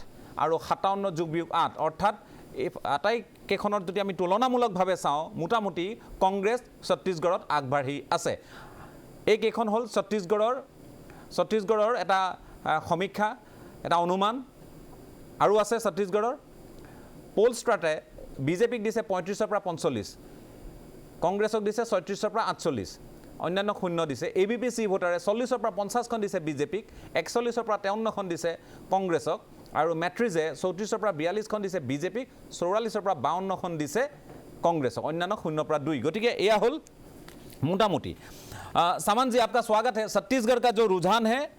আৰু 57+8, অৰ্থাৎ এই আটাইকেইখনত যদি আমি তুলনামূলকভাৱে চাওঁ, মোটামুটি কংগ্ৰেছ ছত্তীশগড়ত আগবাঢ়ি আছে। এইকেইখন হ'ল ছত্তীশগড়ৰ এটা সমীক্ষা, এটা অনুমান। আৰু আছে ছত্তীশগড়ৰ পোলষ্ট্ৰাটে বিজেপিক দিছে 35ৰ পৰা 45, কংগ্ৰেছক দিছে 36ৰ পৰা 48, অন্যান্য 0 দিছে। ABP-C ভোটাৰে 40ৰ পৰা 50খন দিছে বিজেপিক, 41ৰ পৰা 53খন দিছে কংগ্ৰেছক, আৰু মেট্ৰিজে 34ৰ পৰা 42খন দিছে বিজেপিক, 44ৰ পৰা 52খন দিছে কংগ্रेसक अन्य 0-2। गति यह हल मोटामोटी। सामान जी आपका स्वागत है। छत्तीसगढ़ का जो रुझान है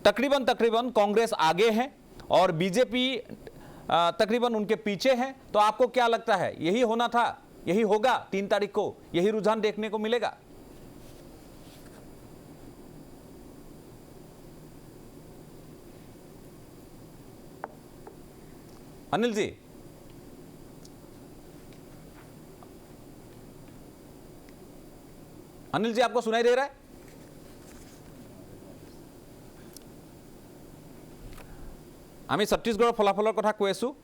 तकरीबन कांग्रेस आगे है और बीजेपी तकरीबन उनके पीछे है, तो आपको क्या लगता है यही होना था, यही होगा 3 तारीख को, यही रुझान देखने को मिलेगा? अनिल जी, अनिल जी आपको सुनाई दे रहा है? आमी छत्तीसगढ़ फलाफलर कथा কৈ আছো,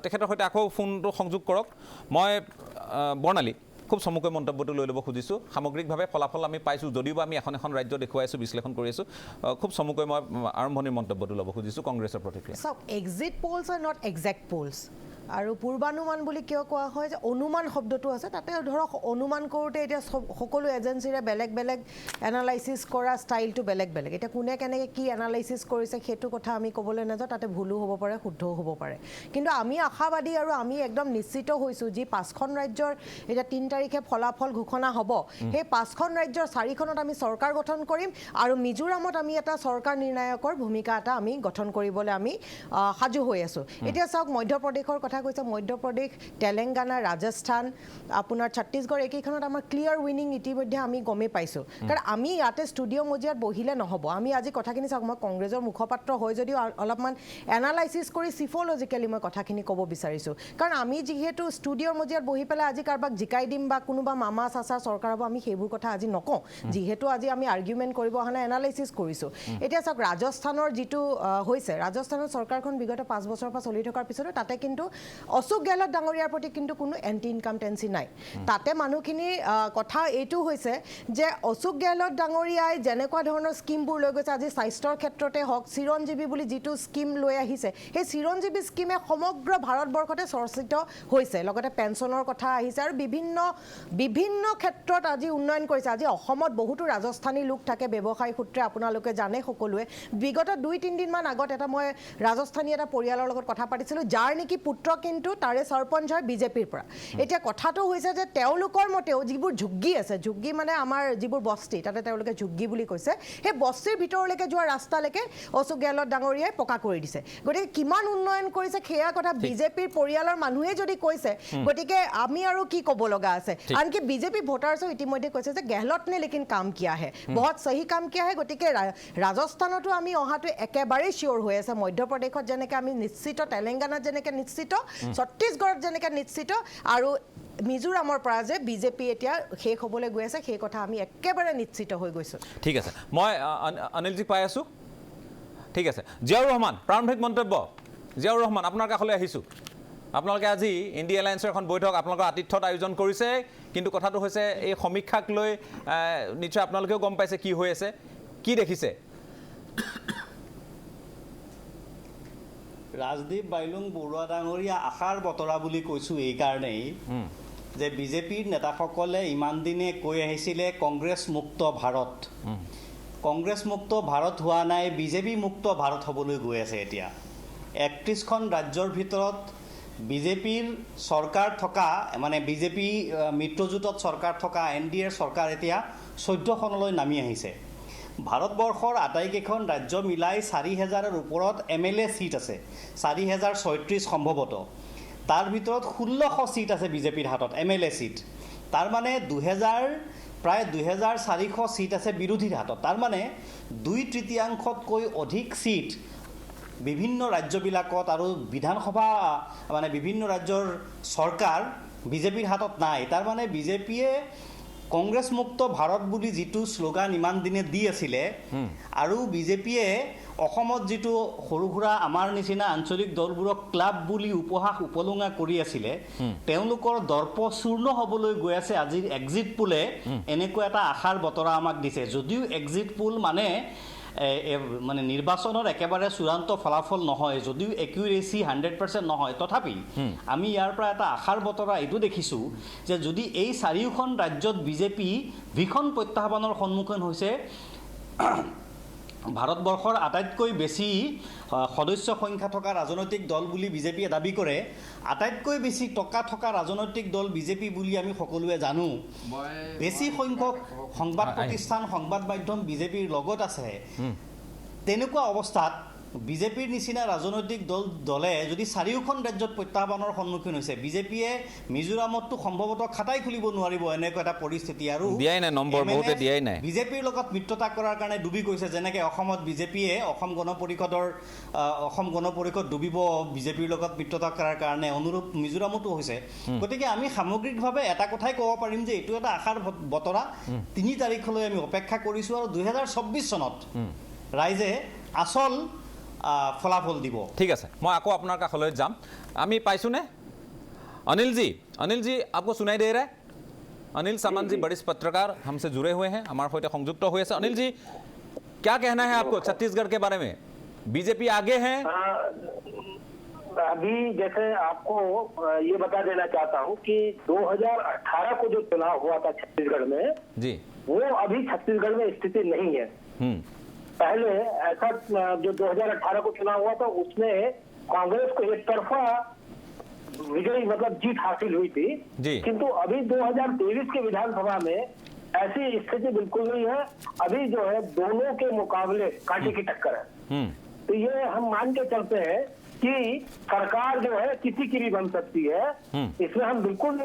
তেখেতৰ সৈতে আকৌ ফোনটো সংযোগ কৰক। মই বৰ্ণালী খুব চমুকৈ মন্তব্যটো লৈ ল'ব খুজিছোঁ। সামগ্ৰিকভাৱে ফলাফল আমি পাইছোঁ, যদিও আমি এখন ৰাজ্য দেখুৱাইছোঁ, বিশ্লেষণ কৰি আছোঁ। খুব চমুকৈ মই আৰম্ভণিৰ মন্তব্যটো ল'ব খুজিছোঁ কংগ্ৰেছৰ প্ৰতিক্ৰিয়া। So exit polls are not exact polls. আৰু পূৰ্বানুমান বুলি কিয় কোৱা হয় যে অনুমান শব্দটো আছে তাতে ধৰক অনুমান কৰোঁতে এতিয়া সকলো এজেঞ্চিৰে বেলেগ বেলেগ এনালাইচিছ কৰা ষ্টাইলটো বেলেগ বেলেগ এতিয়া কোনে কেনেকৈ কি এনালাইচিছ কৰিছে সেইটো কথা আমি ক'বলৈ নাযাওঁ তাতে ভুলো হ'ব পাৰে শুদ্ধও হ'ব পাৰে কিন্তু আমি আশাবাদী আৰু আমি একদম নিশ্চিত হৈছোঁ যি 5খন ৰাজ্যৰ এতিয়া 3 তাৰিখে ফলাফল ঘোষণা হ'ব সেই 5খন ৰাজ্যৰ 4খনত আমি চৰকাৰ গঠন কৰিম আৰু মিজোৰামত আমি এটা চৰকাৰ নিৰ্ণায়কৰ ভূমিকা এটা আমি গঠন কৰিবলৈ আমি সাজু হৈ আছোঁ এতিয়া চাওক মধ্যপ্ৰদেশৰ কথা কৈছে মধ্যপ্ৰদেশ তেলেংগানা ৰাজস্থান আপোনাৰ ছত্তীশগড় এইকেইখনত আমাৰ ক্লিয়াৰ উইনিং ইতিমধ্যে আমি গমেই পাইছোঁ কাৰণ আমি ইয়াতে ষ্টুডিঅ' মজিয়াত বহিলে নহ'ব আমি আজি কথাখিনি চাওক মই কংগ্ৰেছৰ মুখপাত্ৰ হৈ যদিও অলপমান এনালাইচিছ কৰি চিফ'লজিকেলি মই কথাখিনি ক'ব বিচাৰিছোঁ কাৰণ আমি যিহেতু ষ্টুডিঅ'ৰ মজিয়াত বহি পেলাই আজি কাৰোবাক জিকাই দিম বা কোনোবা মামা চাচা চৰকাৰ হ'ব আমি সেইবোৰ কথা আজি নকওঁ যিহেতু আজি আমি আৰ্গুমেণ্ট কৰিব অহা নাই এনালাইচিছ কৰিছোঁ এতিয়া চাওক ৰাজস্থানৰ যিটো হৈছে ৰাজস্থানৰ চৰকাৰখন বিগত 5 বছৰৰ পৰা চলি থকাৰ পিছতো তাতে কিন্তু অশোক গেহলট ডাঙৰীয়াৰ প্ৰতি কিন্তু কোনো এণ্টি ইনকামটেঞ্চি নাই তাতে মানুহখিনি কথা এইটো হৈছে যে অশোক গেহলট ডাঙৰীয়াই যেনেকুৱা ধৰণৰ স্কিমবোৰ লৈ গৈছে আজি স্বাস্থ্যৰ ক্ষেত্ৰতে হওক চিৰঞ্জীৱী বুলি যিটো স্কিম লৈ আহিছে সেই চিৰঞ্জীৱী স্কিমে সমগ্ৰ ভাৰতবৰ্ষতে চৰ্চিত হৈছে লগতে পেঞ্চনৰ কথা আহিছে আৰু বিভিন্ন ক্ষেত্ৰত আজি উন্নয়ন কৰিছে আজি অসমত বহুতো ৰাজস্থানী লোক থাকে ব্যৱসায় সূত্ৰে আপোনালোকে জানে সকলোৱে বিগত 2-3 দিনমান আগত এটা মই ৰাজস্থানী এটা পৰিয়ালৰ লগত কথা পাতিছিলোঁ যাৰ নেকি পুত্ৰ কিন্তু তাৰে সৰপঞ্চ হয় বিজেপিৰ পৰা এতিয়া কথাটো হৈছে যে তেওঁলোকৰ মতেও যিবোৰ ঝুগ্গী আছে ঝুগ্গী মানে আমাৰ যিবোৰ বস্তি তাতে তেওঁলোকে ঝুগ্গী বুলি কৈছে সেই বস্তিৰ ভিতৰলৈকে যোৱা ৰাস্তালৈকে অশোক গেহলট ডাঙৰীয়াই পকা কৰি দিছে গতিকে কিমান উন্নয়ন কৰিছে সেয়া কথা বিজেপিৰ পৰিয়ালৰ মানুহে যদি কৈছে গতিকে আমি আৰু কি ক'ব লগা আছে আনকি বিজেপি ভোটাৰ্সও ইতিমধ্যে কৈছে যে গেহলট নে লেকিন কাম কিয়া হে বহুত সহি কাম কিয়া হে গতিকে ৰাজস্থানতো আমি অহাটো একেবাৰে চিয়ৰ হৈ আছে মধ্যপ্ৰদেশত যেনেকৈ আমি নিশ্চিত তেলেংগানাত যেনেকৈ নিশ্চিত ছত্তীশগড়ত যেনেকৈ নিশ্চিত আৰু মিজোৰামৰ পৰা যে বিজেপি এতিয়া শেষ হ'বলৈ গৈ আছে সেই কথা আমি একেবাৰে নিশ্চিত হৈ গৈছোঁ ঠিক আছে মই অনিলজি পাই আছোঁ ঠিক আছে জিয়াউৰ ৰহমান প্ৰাৰম্ভিক মন্তব্য জিয়াউৰ ৰহমান আপোনাৰ কাষলৈ আহিছোঁ আপোনালোকে আজি ইণ্ডিয়া এলায়েন্সৰ এখন বৈঠক আপোনালোকৰ আতিথ্যত আয়োজন কৰিছে কিন্তু কথাটো হৈছে এই সমীক্ষাক লৈ নিশ্চয় আপোনালোকেও গম পাইছে কি হৈ আছে কি দেখিছে ৰাজদীপ বাইলুং বৰুৱা ডাঙৰীয়া আশাৰ বতৰা বুলি কৈছোঁ এইকাৰণেই যে বিজেপিৰ নেতাসকলে ইমান দিনে কৈ আহিছিলে কংগ্ৰেছ মুক্ত ভাৰত কংগ্ৰেছ মুক্ত ভাৰত হোৱা নাই বিজেপি মুক্ত ভাৰত হ'বলৈ গৈ আছে এতিয়া 31খন ৰাজ্যৰ ভিতৰত বিজেপিৰ চৰকাৰ থকা মানে বিজেপি মিত্ৰজোঁটত চৰকাৰ থকা NDAৰ চৰকাৰ এতিয়া 14খনলৈ নামি আহিছে ভাৰতবৰ্ষৰ আটাইকেইখন ৰাজ্য মিলাই 4000ৰ ওপৰত MLA সিট আছে 4036 সম্ভৱত তাৰ ভিতৰত 1600 সিট আছে বিজেপিৰ হাতত MLA সিট তাৰ মানে প্ৰায় 2400 সিট আছে বিৰোধীৰ হাতত তাৰ মানে 2/3তকৈ অধিক সিট বিভিন্ন ৰাজ্যবিলাকত আৰু বিধানসভা মানে বিভিন্ন ৰাজ্যৰ চৰকাৰ বিজেপিৰ হাতত নাই তাৰ মানে বিজেপিয়ে কংগ্ৰেছ মুক্ত ভাৰত বুলি যিটো শ্লোগান ইমান দিনে দি আছিলে আৰু বিজেপিয়ে অসমত যিটো সৰু সুৰা আমাৰ নিচিনা আঞ্চলিক দলবোৰক ক্লাব বুলি উপহাস উপলুঙা কৰি আছিলে তেওঁলোকৰ দৰ্প চূৰ্ণ হ'বলৈ গৈ আছে আজিৰ এক্সিট পোলে এনেকুৱা এটা আশাৰ বতৰা আমাক দিছে যদিও এক্সিট পোল মানে নিৰ্বাচনৰ একেবাৰে চূড়ান্ত ফলাফল নহয় যদিও একিউৰেচি 100% নহয় তথাপি আমি ইয়াৰ পৰা এটা আশাৰ বতৰা এইটো দেখিছোঁ যে যদি এই 4খন ৰাজ্যত বিজেপি ভীষণ প্ৰত্যাহ্বানৰ সন্মুখীন হৈছে ভাৰতবৰ্ষৰ আটাইতকৈ বেছি সদস্য সংখ্যা থকা ৰাজনৈতিক দল বুলি বিজেপিয়ে দাবী কৰে আটাইতকৈ বেছি টকা থকা ৰাজনৈতিক দল বিজেপি বুলি আমি সকলোৱে জানো বেছি সংখ্যক সংবাদ প্ৰতিষ্ঠান সংবাদ মাধ্যম বিজেপিৰ লগত আছে তেনেকুৱা অৱস্থাত বিজেপিৰ নিচিনা ৰাজনৈতিক দলে যদি 4খন ৰাজ্যত প্ৰত্যাহ্বানৰ সন্মুখীন হৈছে বিজেপিয়ে মিজোৰামতো সম্ভৱতঃ খাটাই খুলিব নোৱাৰিব এনেকুৱা এটা পৰিস্থিতি আৰু দিয়াই নাই নম্বৰ বহুতে দিয়াই নাই বিজেপিৰ লগত মিত্ৰতা কৰাৰ কাৰণে ডুবি গৈছে যেনেকৈ অসমত বিজেপিয়ে অসম গণ পৰিষদ ডুবিব বিজেপিৰ লগত মিত্ৰতা কৰাৰ কাৰণে অনুৰূপ মিজোৰামতো হৈছে গতিকে আমি সামগ্ৰিকভাৱে এটা কথাই ক'ব পাৰিম যে এইটো এটা আশাৰ বতৰা 3 তাৰিখলৈ আমি অপেক্ষা কৰিছোঁ আৰু 2024 চনত ৰাইজে আচল ফলাফল দিব ঠিক আছে মই আকৌ আপোনাৰ কাষলৈ যাম আমি পাইছোনে अनिल जी आपको सुनाई दे रहा है अनिल सामंत जी वरिष्ठ पत्रकार हमसे जुड़े हुए हैं हमारे सहित संयुक्त हुए हैं अनिल जी क्या कहना है आपको छत्तीसगढ़ के बारे में बीजेपी आगे है अभी जैसे आपको ये बता देना चाहता हूँ कि 2018 को जो चुनाव हुआ था छत्तीसगढ़ में जी वो अभी छत्तीसगढ़ में स्थिति नहीं है। पहले ऐसा जो 2018 को चुनाव हुआ था उसमें कांग्रेस को एक तरफा विजयी मतलब जीत हासिल हुई थी, किंतु अभी 2023 के विधानसभा में ऐसी स्थिति बिल्कुल नहीं है। अभी जो है दोनों के मुकाबले कांटे की टक्कर है। तो ये हम मान के चलते हैं कि सरकार जो है किसी की भी बन सकती है। इसमें हम बिल्कुल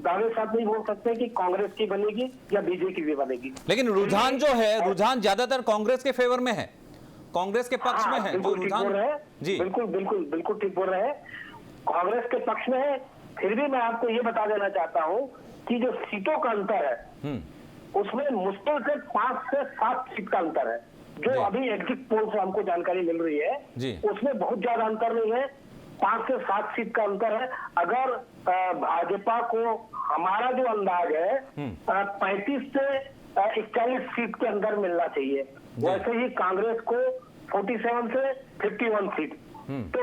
दावे साथ नहीं बोल सकते कि कांग्रेस की बनेगी या बीजेपी की भी बनेगी। लेकिन रुझान जो है रुझान ज्यादातर कांग्रेस के फेवर में है, कांग्रेस के पक्ष में है जो रुझान। जी बिल्कुल बिल्कुल बिल्कुल ठीक बोल रहे हैं, कांग्रेस के पक्ष में है। फिर भी मैं आपको ये बता देना चाहता हूँ कि जो सीटों का अंतर है उसमें मुश्किल से 5 से 7 सीट का अंतर है। जो अभी एग्जिट पोल से हमको जानकारी मिल रही है उसमें बहुत ज्यादा अंतर नहीं है, 5 से 7 सीट का अंतर है। अगर भाजपा को हमारा जो अंदाज है 35 से 41 सीट के अंदर मिलना चाहिए, वैसे ही कांग्रेस को 47 से 51 सीट। तो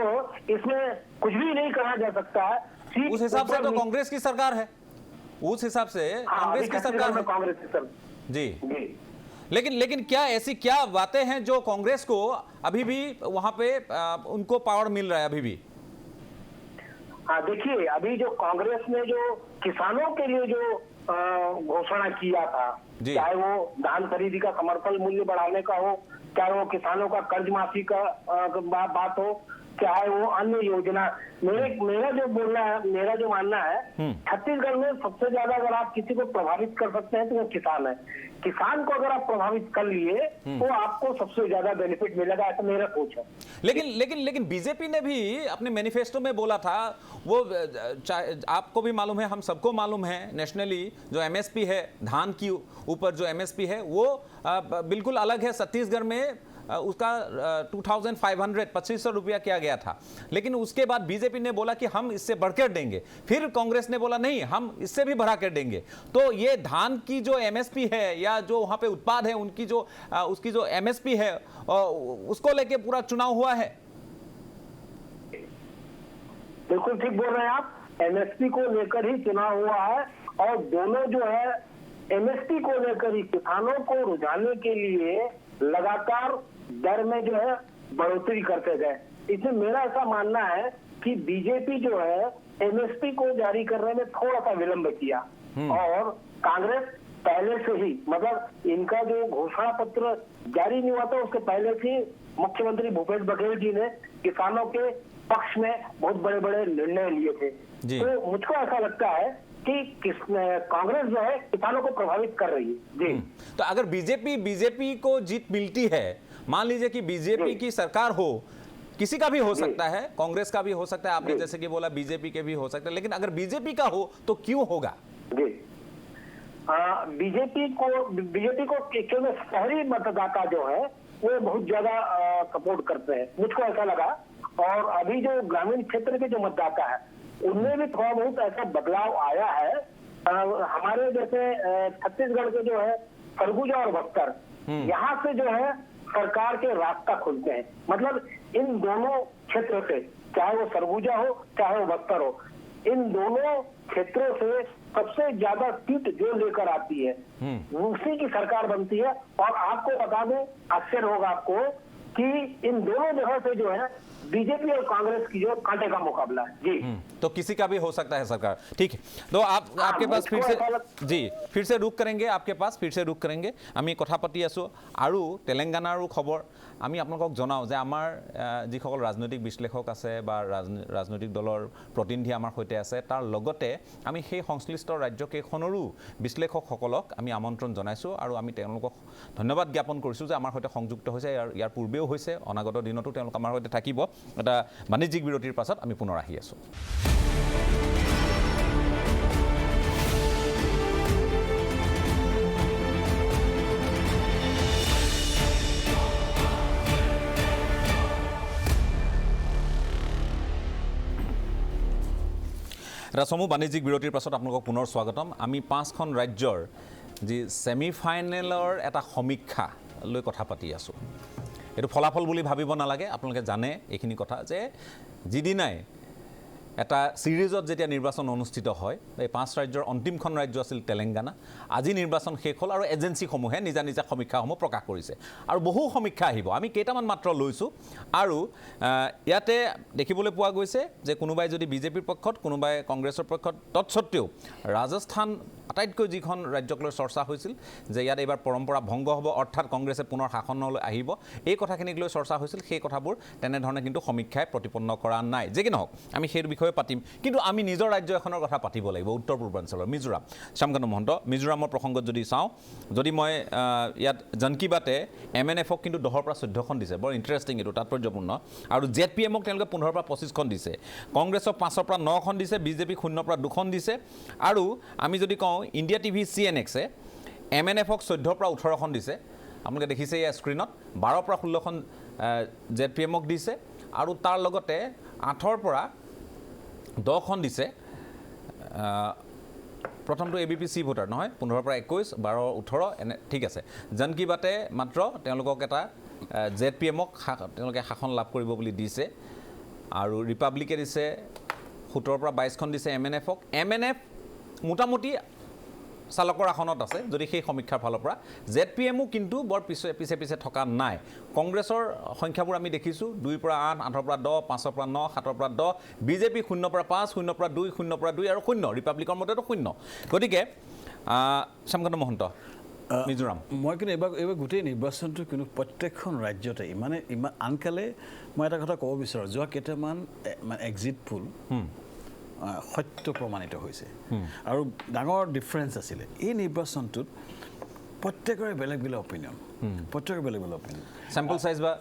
इसमें कुछ भी नहीं कहा जा सकता है। उस हिसाब से तो कांग्रेस की सरकार है, उस हिसाब से कांग्रेस की सरकार है। कांग्रेस की सरकार जी। लेकिन क्या ऐसी क्या बातें हैं जो कांग्रेस को अभी भी वहां पे उनको पावर मिल रहा है अभी भी? हाँ देखिए, अभी जो कांग्रेस ने जो किसानों के लिए जो घोषणा किया था, चाहे वो धान खरीदी का समर्थन मूल्य बढ़ाने का हो, चाहे वो किसानों का कर्ज माफी का बात हो, चाहे वो अन्य योजना, मेरा जो मानना है छत्तीसगढ़ में सबसे ज्यादा अगर आप किसी को प्रभावित कर सकते हैं तो वो किसान है। किसान को अगर आप प्रभावित कर लिए तो आपको सबसे ज्यादा बेनिफिट मिलेगा, ऐसा मेरा सोच है। लेकिन बीजेपी ने भी अपने मैनिफेस्टो में बोला था, वो आपको भी मालूम है, हम सबको मालूम है, नेशनली जो एमएसपी है धान की ऊपर जो एमएसपी है वो बिल्कुल अलग है। छत्तीसगढ़ में उसका 2500 रुपया किया गया था, लेकिन उसके बाद बीजेपी ने बोला कि हम इससे बढ़कर देंगे, फिर कांग्रेस ने बोला नहीं हम इससे भी बढ़ा कर देंगे। तो ये धान की जो एमएसपी है या जो वहां पे उत्पाद है उनकी जो उसकी जो एमएसपी है उसको लेके पूरा चुनाव हुआ है। बिल्कुल ठीक बोल रहे हैं आप, एमएसपी को लेकर ही चुनाव हुआ है और दोनों जो है एमएसपी को लेकर ही किसानों को रुझाने के लिए लगातार दर में जो है बढ़ोतरी करते गए। इसमें मेरा ऐसा मानना है कि बीजेपी जो है एमएसपी को जारी करने में थोड़ा सा विलंब किया और कांग्रेस पहले से ही मतलब इनका जो घोषणा पत्र जारी नहीं हुआ था उसके पहले से मुख्यमंत्री भूपेश बघेल जी ने किसानों के पक्ष में बहुत बड़े बड़े निर्णय लिए थे। तो मुझको ऐसा लगता है कि कांग्रेस जो है किसानों को प्रभावित कर रही है। जी तो अगर बीजेपी को जीत मिलती है, मान लीजिए कि बीजेपी की सरकार हो, किसी का भी हो सकता है, कांग्रेस का भी हो सकता है, आपने जैसे कि बोला बीजेपी के भी हो सकता है, लेकिन अगर बीजेपी का हो तो क्यों होगा? जी बीजेपी को केवल शहरी मतदाता जो है वो बहुत ज्यादा सपोर्ट करते हैं, मुझको ऐसा लगा। और अभी जो ग्रामीण क्षेत्र के जो मतदाता है उनमें भी थोड़ा बहुत ऐसा बदलाव आया है। हमारे जैसे छत्तीसगढ़ के जो है सरगुजा और बस्तर, यहाँ से जो है सरकार के रास्ता खुलते हैं। मतलब इन दोनों क्षेत्रों से, चाहे वो सरगुजा हो चाहे वो बस्तर हो, इन दोनों क्षेत्रों से सबसे ज्यादा सीट जो लेकर आती है उसी की सरकार बनती है। और आपको बता दें, आश्चर्य होगा आपको कि इन दोनों जगह से जो है बीजेपी और कांग्रेस की जो कांटे का मुकाबला है। जी तो किसी का भी हो सकता है सरकार, ठीक है। तो आपके पास फिर से रुक करेंगे, आपके पास फिर से रुक करेंगे। आमी कथा पाति आছো আৰু তেলেংগানাৰো খবৰ আমি আপোনালোকক জনাওঁ যে আমাৰ যিসকল ৰাজনৈতিক বিশ্লেষক আছে বা ৰাজনৈতিক দলৰ প্ৰতিনিধি আমাৰ সৈতে আছে, তাৰ লগতে আমি সেই সংশ্লিষ্ট ৰাজ্যকেইখনৰো বিশ্লেষকসকলক আমি আমন্ত্ৰণ জনাইছোঁ আৰু আমি তেওঁলোকক ধন্যবাদ জ্ঞাপন কৰিছোঁ যে আমাৰ সৈতে সংযুক্ত হৈছে। ইয়াৰ পূৰ্বেও হৈছে, অনাগত দিনতো তেওঁলোক আমাৰ সৈতে থাকিব। এটা বাণিজ্যিক বিৰতিৰ পাছত আমি পুনৰ আহি আছোঁ। ৰাসমু বাণিজ্যিক বিৰতিৰ পাছত আপোনালোকক পুনৰ স্বাগতম। আমি 5খন ৰাজ্যৰ যি ছেমি ফাইনেলৰ এটা সমীক্ষা লৈ কথা পাতি আছোঁ। এইটো ফলাফল বুলি ভাবিব নালাগে আপোনালোকে জানে এইখিনি কথা যে যিদিনাই এটা সিৰিজত যেতিয়া নিৰ্বাচন অনুষ্ঠিত হয় এই 5 ৰাজ্যৰ অন্তিমখন ৰাজ্য আছিল তেলেংগানা আজি নিৰ্বাচন শেষ হ'ল আৰু এজেন্সিসমূহে নিজা নিজা সমীক্ষাসমূহ প্ৰকাশ কৰিছে আৰু বহু সমীক্ষা আহিব আমি কেইটামান মাত্ৰ লৈছোঁ আৰু ইয়াতে দেখিবলৈ পোৱা গৈছে যে কোনোবাই যদি বিজেপিৰ পক্ষত কোনোবাই কংগ্ৰেছৰ পক্ষত তৎসত্ত্বেও ৰাজস্থান আটাইতকৈ যিখন ৰাজ্যক লৈ চৰ্চা হৈছিল যে ইয়াত এইবাৰ পৰম্পৰা ভংগ হ'ব অৰ্থাৎ কংগ্ৰেছে পুনৰ শাসনলৈ আহিব এই কথাখিনিক লৈ চৰ্চা হৈছিল সেই কথাবোৰ তেনেধৰণে কিন্তু সমীক্ষাই প্ৰতিপন্ন কৰা নাই যে কি নহওক আমি সেই বিষয়ে পাতিম কিন্তু আমি নিজৰ ৰাজ্য এখনৰ কথা পাতিব লাগিব উত্তৰ পূৰ্বাঞ্চলৰ মিজোৰাম শ্যামকানু মহন্ত মিজোৰামৰ প্ৰসংগত যদি চাওঁ যদি মই ইয়াত জন কি বাতে MNFক কিন্তু 10ৰ পৰা 14খন দিছে বৰ ইণ্টাৰেষ্টিং এইটো তাৎপৰ্যপূৰ্ণ আৰু ZPMক তেওঁলোকে 15ৰ পৰা 25খন দিছে কংগ্ৰেছক 5ৰ পৰা 9খন দিছে বিজেপিক 0ৰ পৰা 2খন দিছে আৰু আমি যদি কওঁ ইণ্ডিয়া টিভি CNXে MNFক 14ৰ পৰা 18খন দিছে আপোনালোকে দেখিছে এই স্ক্ৰীনত 12ৰ পৰা 16খন ZPMক দিছে আৰু তাৰ লগতে 8ৰ পৰা 10খন দিছে প্ৰথমটো ABP ভোটাৰ নহয় 15ৰ পৰা 21 12 18 এনে ঠিক আছে জন কি বাতে মাত্ৰ তেওঁলোকক এটা ZPMক তেওঁলোকে শাসন লাভ কৰিব বুলি দিছে আৰু ৰিপাব্লিকে দিছে 17ৰ পৰা 22খন দিছে MNFক MNF মোটামুটি চালকৰ আসনত আছে যদি সেই সমীক্ষাৰ ফালৰ পৰা ZPMও কিন্তু বৰ পিছে থকা নাই কংগ্ৰেছৰ সংখ্যাবোৰ আমি দেখিছোঁ 2ৰ পৰা 8 8ৰ পৰা 10 5ৰ পৰা 9 7ৰ পৰা 10 বিজেপি 0ৰ পৰা 5 0ৰ পৰা 2 0ৰ পৰা 2 আৰু 0 ৰিপাব্লিকৰ মতেতো 0 গতিকে শ্যামকানু মহন্ত মিজোৰাম মই কিন্তু এইবাৰ গোটেই নিৰ্বাচনটো কিন্তু প্ৰত্যেকখন ৰাজ্যতে ইমান আনকালে মই এটা কথা ক'ব বিচাৰোঁ যোৱা কেইটামান এক্সিট পোল সত্য প্ৰমাণিত হৈছে আৰু ডাঙৰ ডিফাৰেঞ্চ আছিলে এই নিৰ্বাচনটোত প্ৰত্যেকৰে বেলেগ বেলেগ অপিনিয়ন প্ৰত্যেকৰে বেলেগ বেলেগ অপিনিয়ন চেম্পল সাইজ বা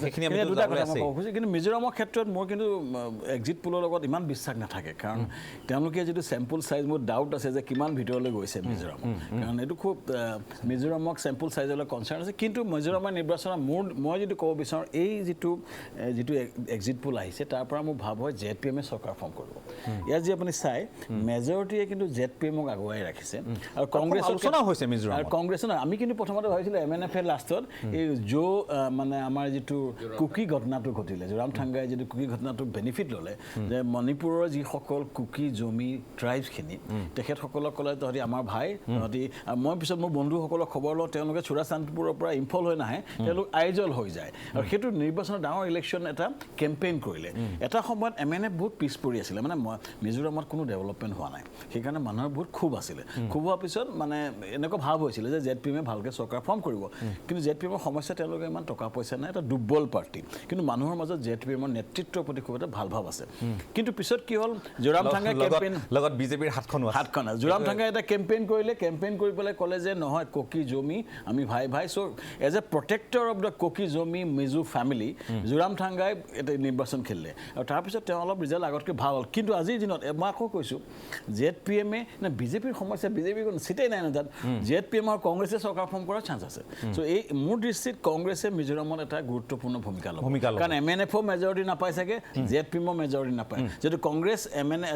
সেইখিনি আমি দুটা কথা মই ক'ব খুজিছোঁ কিন্তু মিজোৰামৰ ক্ষেত্ৰত মোৰ কিন্তু এক্সিট পোলৰ লগত ইমান বিশ্বাস নাথাকে কাৰণ তেওঁলোকে যিটো চেম্পল চাইজ মোৰ ডাউট আছে যে কিমান ভিতৰলৈ গৈছে মিজোৰাম কাৰণ এইটো খুব মিজোৰামক চেম্পল চাইজলৈ কনচাৰ্ণ আছে কিন্তু মিজোৰামৰ নিৰ্বাচনত মই যদি ক'ব বিচাৰোঁ এই যিটো এক্সিট পোল আহিছে তাৰ পৰা মোৰ ভাৱ হয় ZPMে চৰকাৰ ফৰ্ম কৰিব ইয়াত যি আপুনি চাই মেজৰিটিয়ে কিন্তু ZPMক আগুৱাই ৰাখিছে আৰু কংগ্ৰেছৰ আলোচনা হৈছে মিজোৰাম আৰু কংগ্ৰেছৰ আমি কিন্তু প্ৰথমতে ভাবিছিলোঁ MNFে লাষ্টত এই মানে আমাৰ যিটো কুকি ঘটনাটো ঘটিলে জোৰামথাংগাই যিটো কুকি ঘটনাটো বেনিফিট ল'লে যে মণিপুৰৰ যিসকল কুকি জমি ট্ৰাইবছখিনি তেখেতসকলক ক'লে তহঁতি আমাৰ ভাই তহঁতি মই পিছত মোৰ বন্ধুসকলক খবৰ লওঁ তেওঁলোকে চুৰাচান্দপুৰৰ পৰা ইম্ফল হৈ নাহে তেওঁলোক আইজল হৈ যায় আৰু সেইটো নিৰ্বাচনত ডাঙৰ ইলেকশ্যন এটা কেম্পেইন কৰিলে এটা সময়ত MNF বহুত পিছ পৰি আছিলে মানে মিজোৰামত কোনো ডেভেলপমেণ্ট হোৱা নাই সেইকাৰণে মানুহৰ বহুত ক্ষোভ আছিলে ক্ষোভ হোৱাৰ পিছত মানে এনেকুৱা ভাৱ হৈছিলে যে ZPMে ভালকৈ চৰকাৰ ফৰ্ম কৰিব কিন্তু ZPMৰ সমস্যা তেওঁলোকে ইমান টকা পইচা নাই এটা দুৰ্বল পাৰ্টি কিন্তু মানুহৰ মাজত ZPMৰ নেতৃত্বৰ প্ৰতি খুব এটা ভাল ভাৱ আছে কিন্তু পিছত কি হ'ল জোৰামথাংগাই কেম্পেইন লগত বিজেপিৰ হাতখন জোৰামথাংগাই এটা কেম্পেইন কৰিলে কেম্পেইন কৰি পেলাই ক'লে যে নহয় কুকি জমি আমি ভাই show' as a protector of the Kuki জমি মিজো ফেমিলি জোৰামথাংগাই এটা নিৰ্বাচন খেলিলে আৰু তাৰপিছত তেওঁ অলপ ৰিজাল্ট আগতকৈ ভাল হ'ল কিন্তু আজিৰ দিনত মই আকৌ কৈছোঁ ZPMে বিজেপিৰ সমস্যা বিজেপিৰ কোনো চিটেই নাই ন তাত ZPM আৰু কংগ্ৰেছে চৰকাৰ ফৰ্ম কৰাৰ চান্স আছে চ' এই মোৰ দৃষ্টিত কংগ্ৰেছে মিজোৰামত এটা গুৰুত্বপূৰ্ণ ভূমিকা ল'ব কাৰণ MNFও মেজৰিটি নাপায় চাগে ZPMও মেজৰিটি নাপায় যদি কংগ্ৰেছ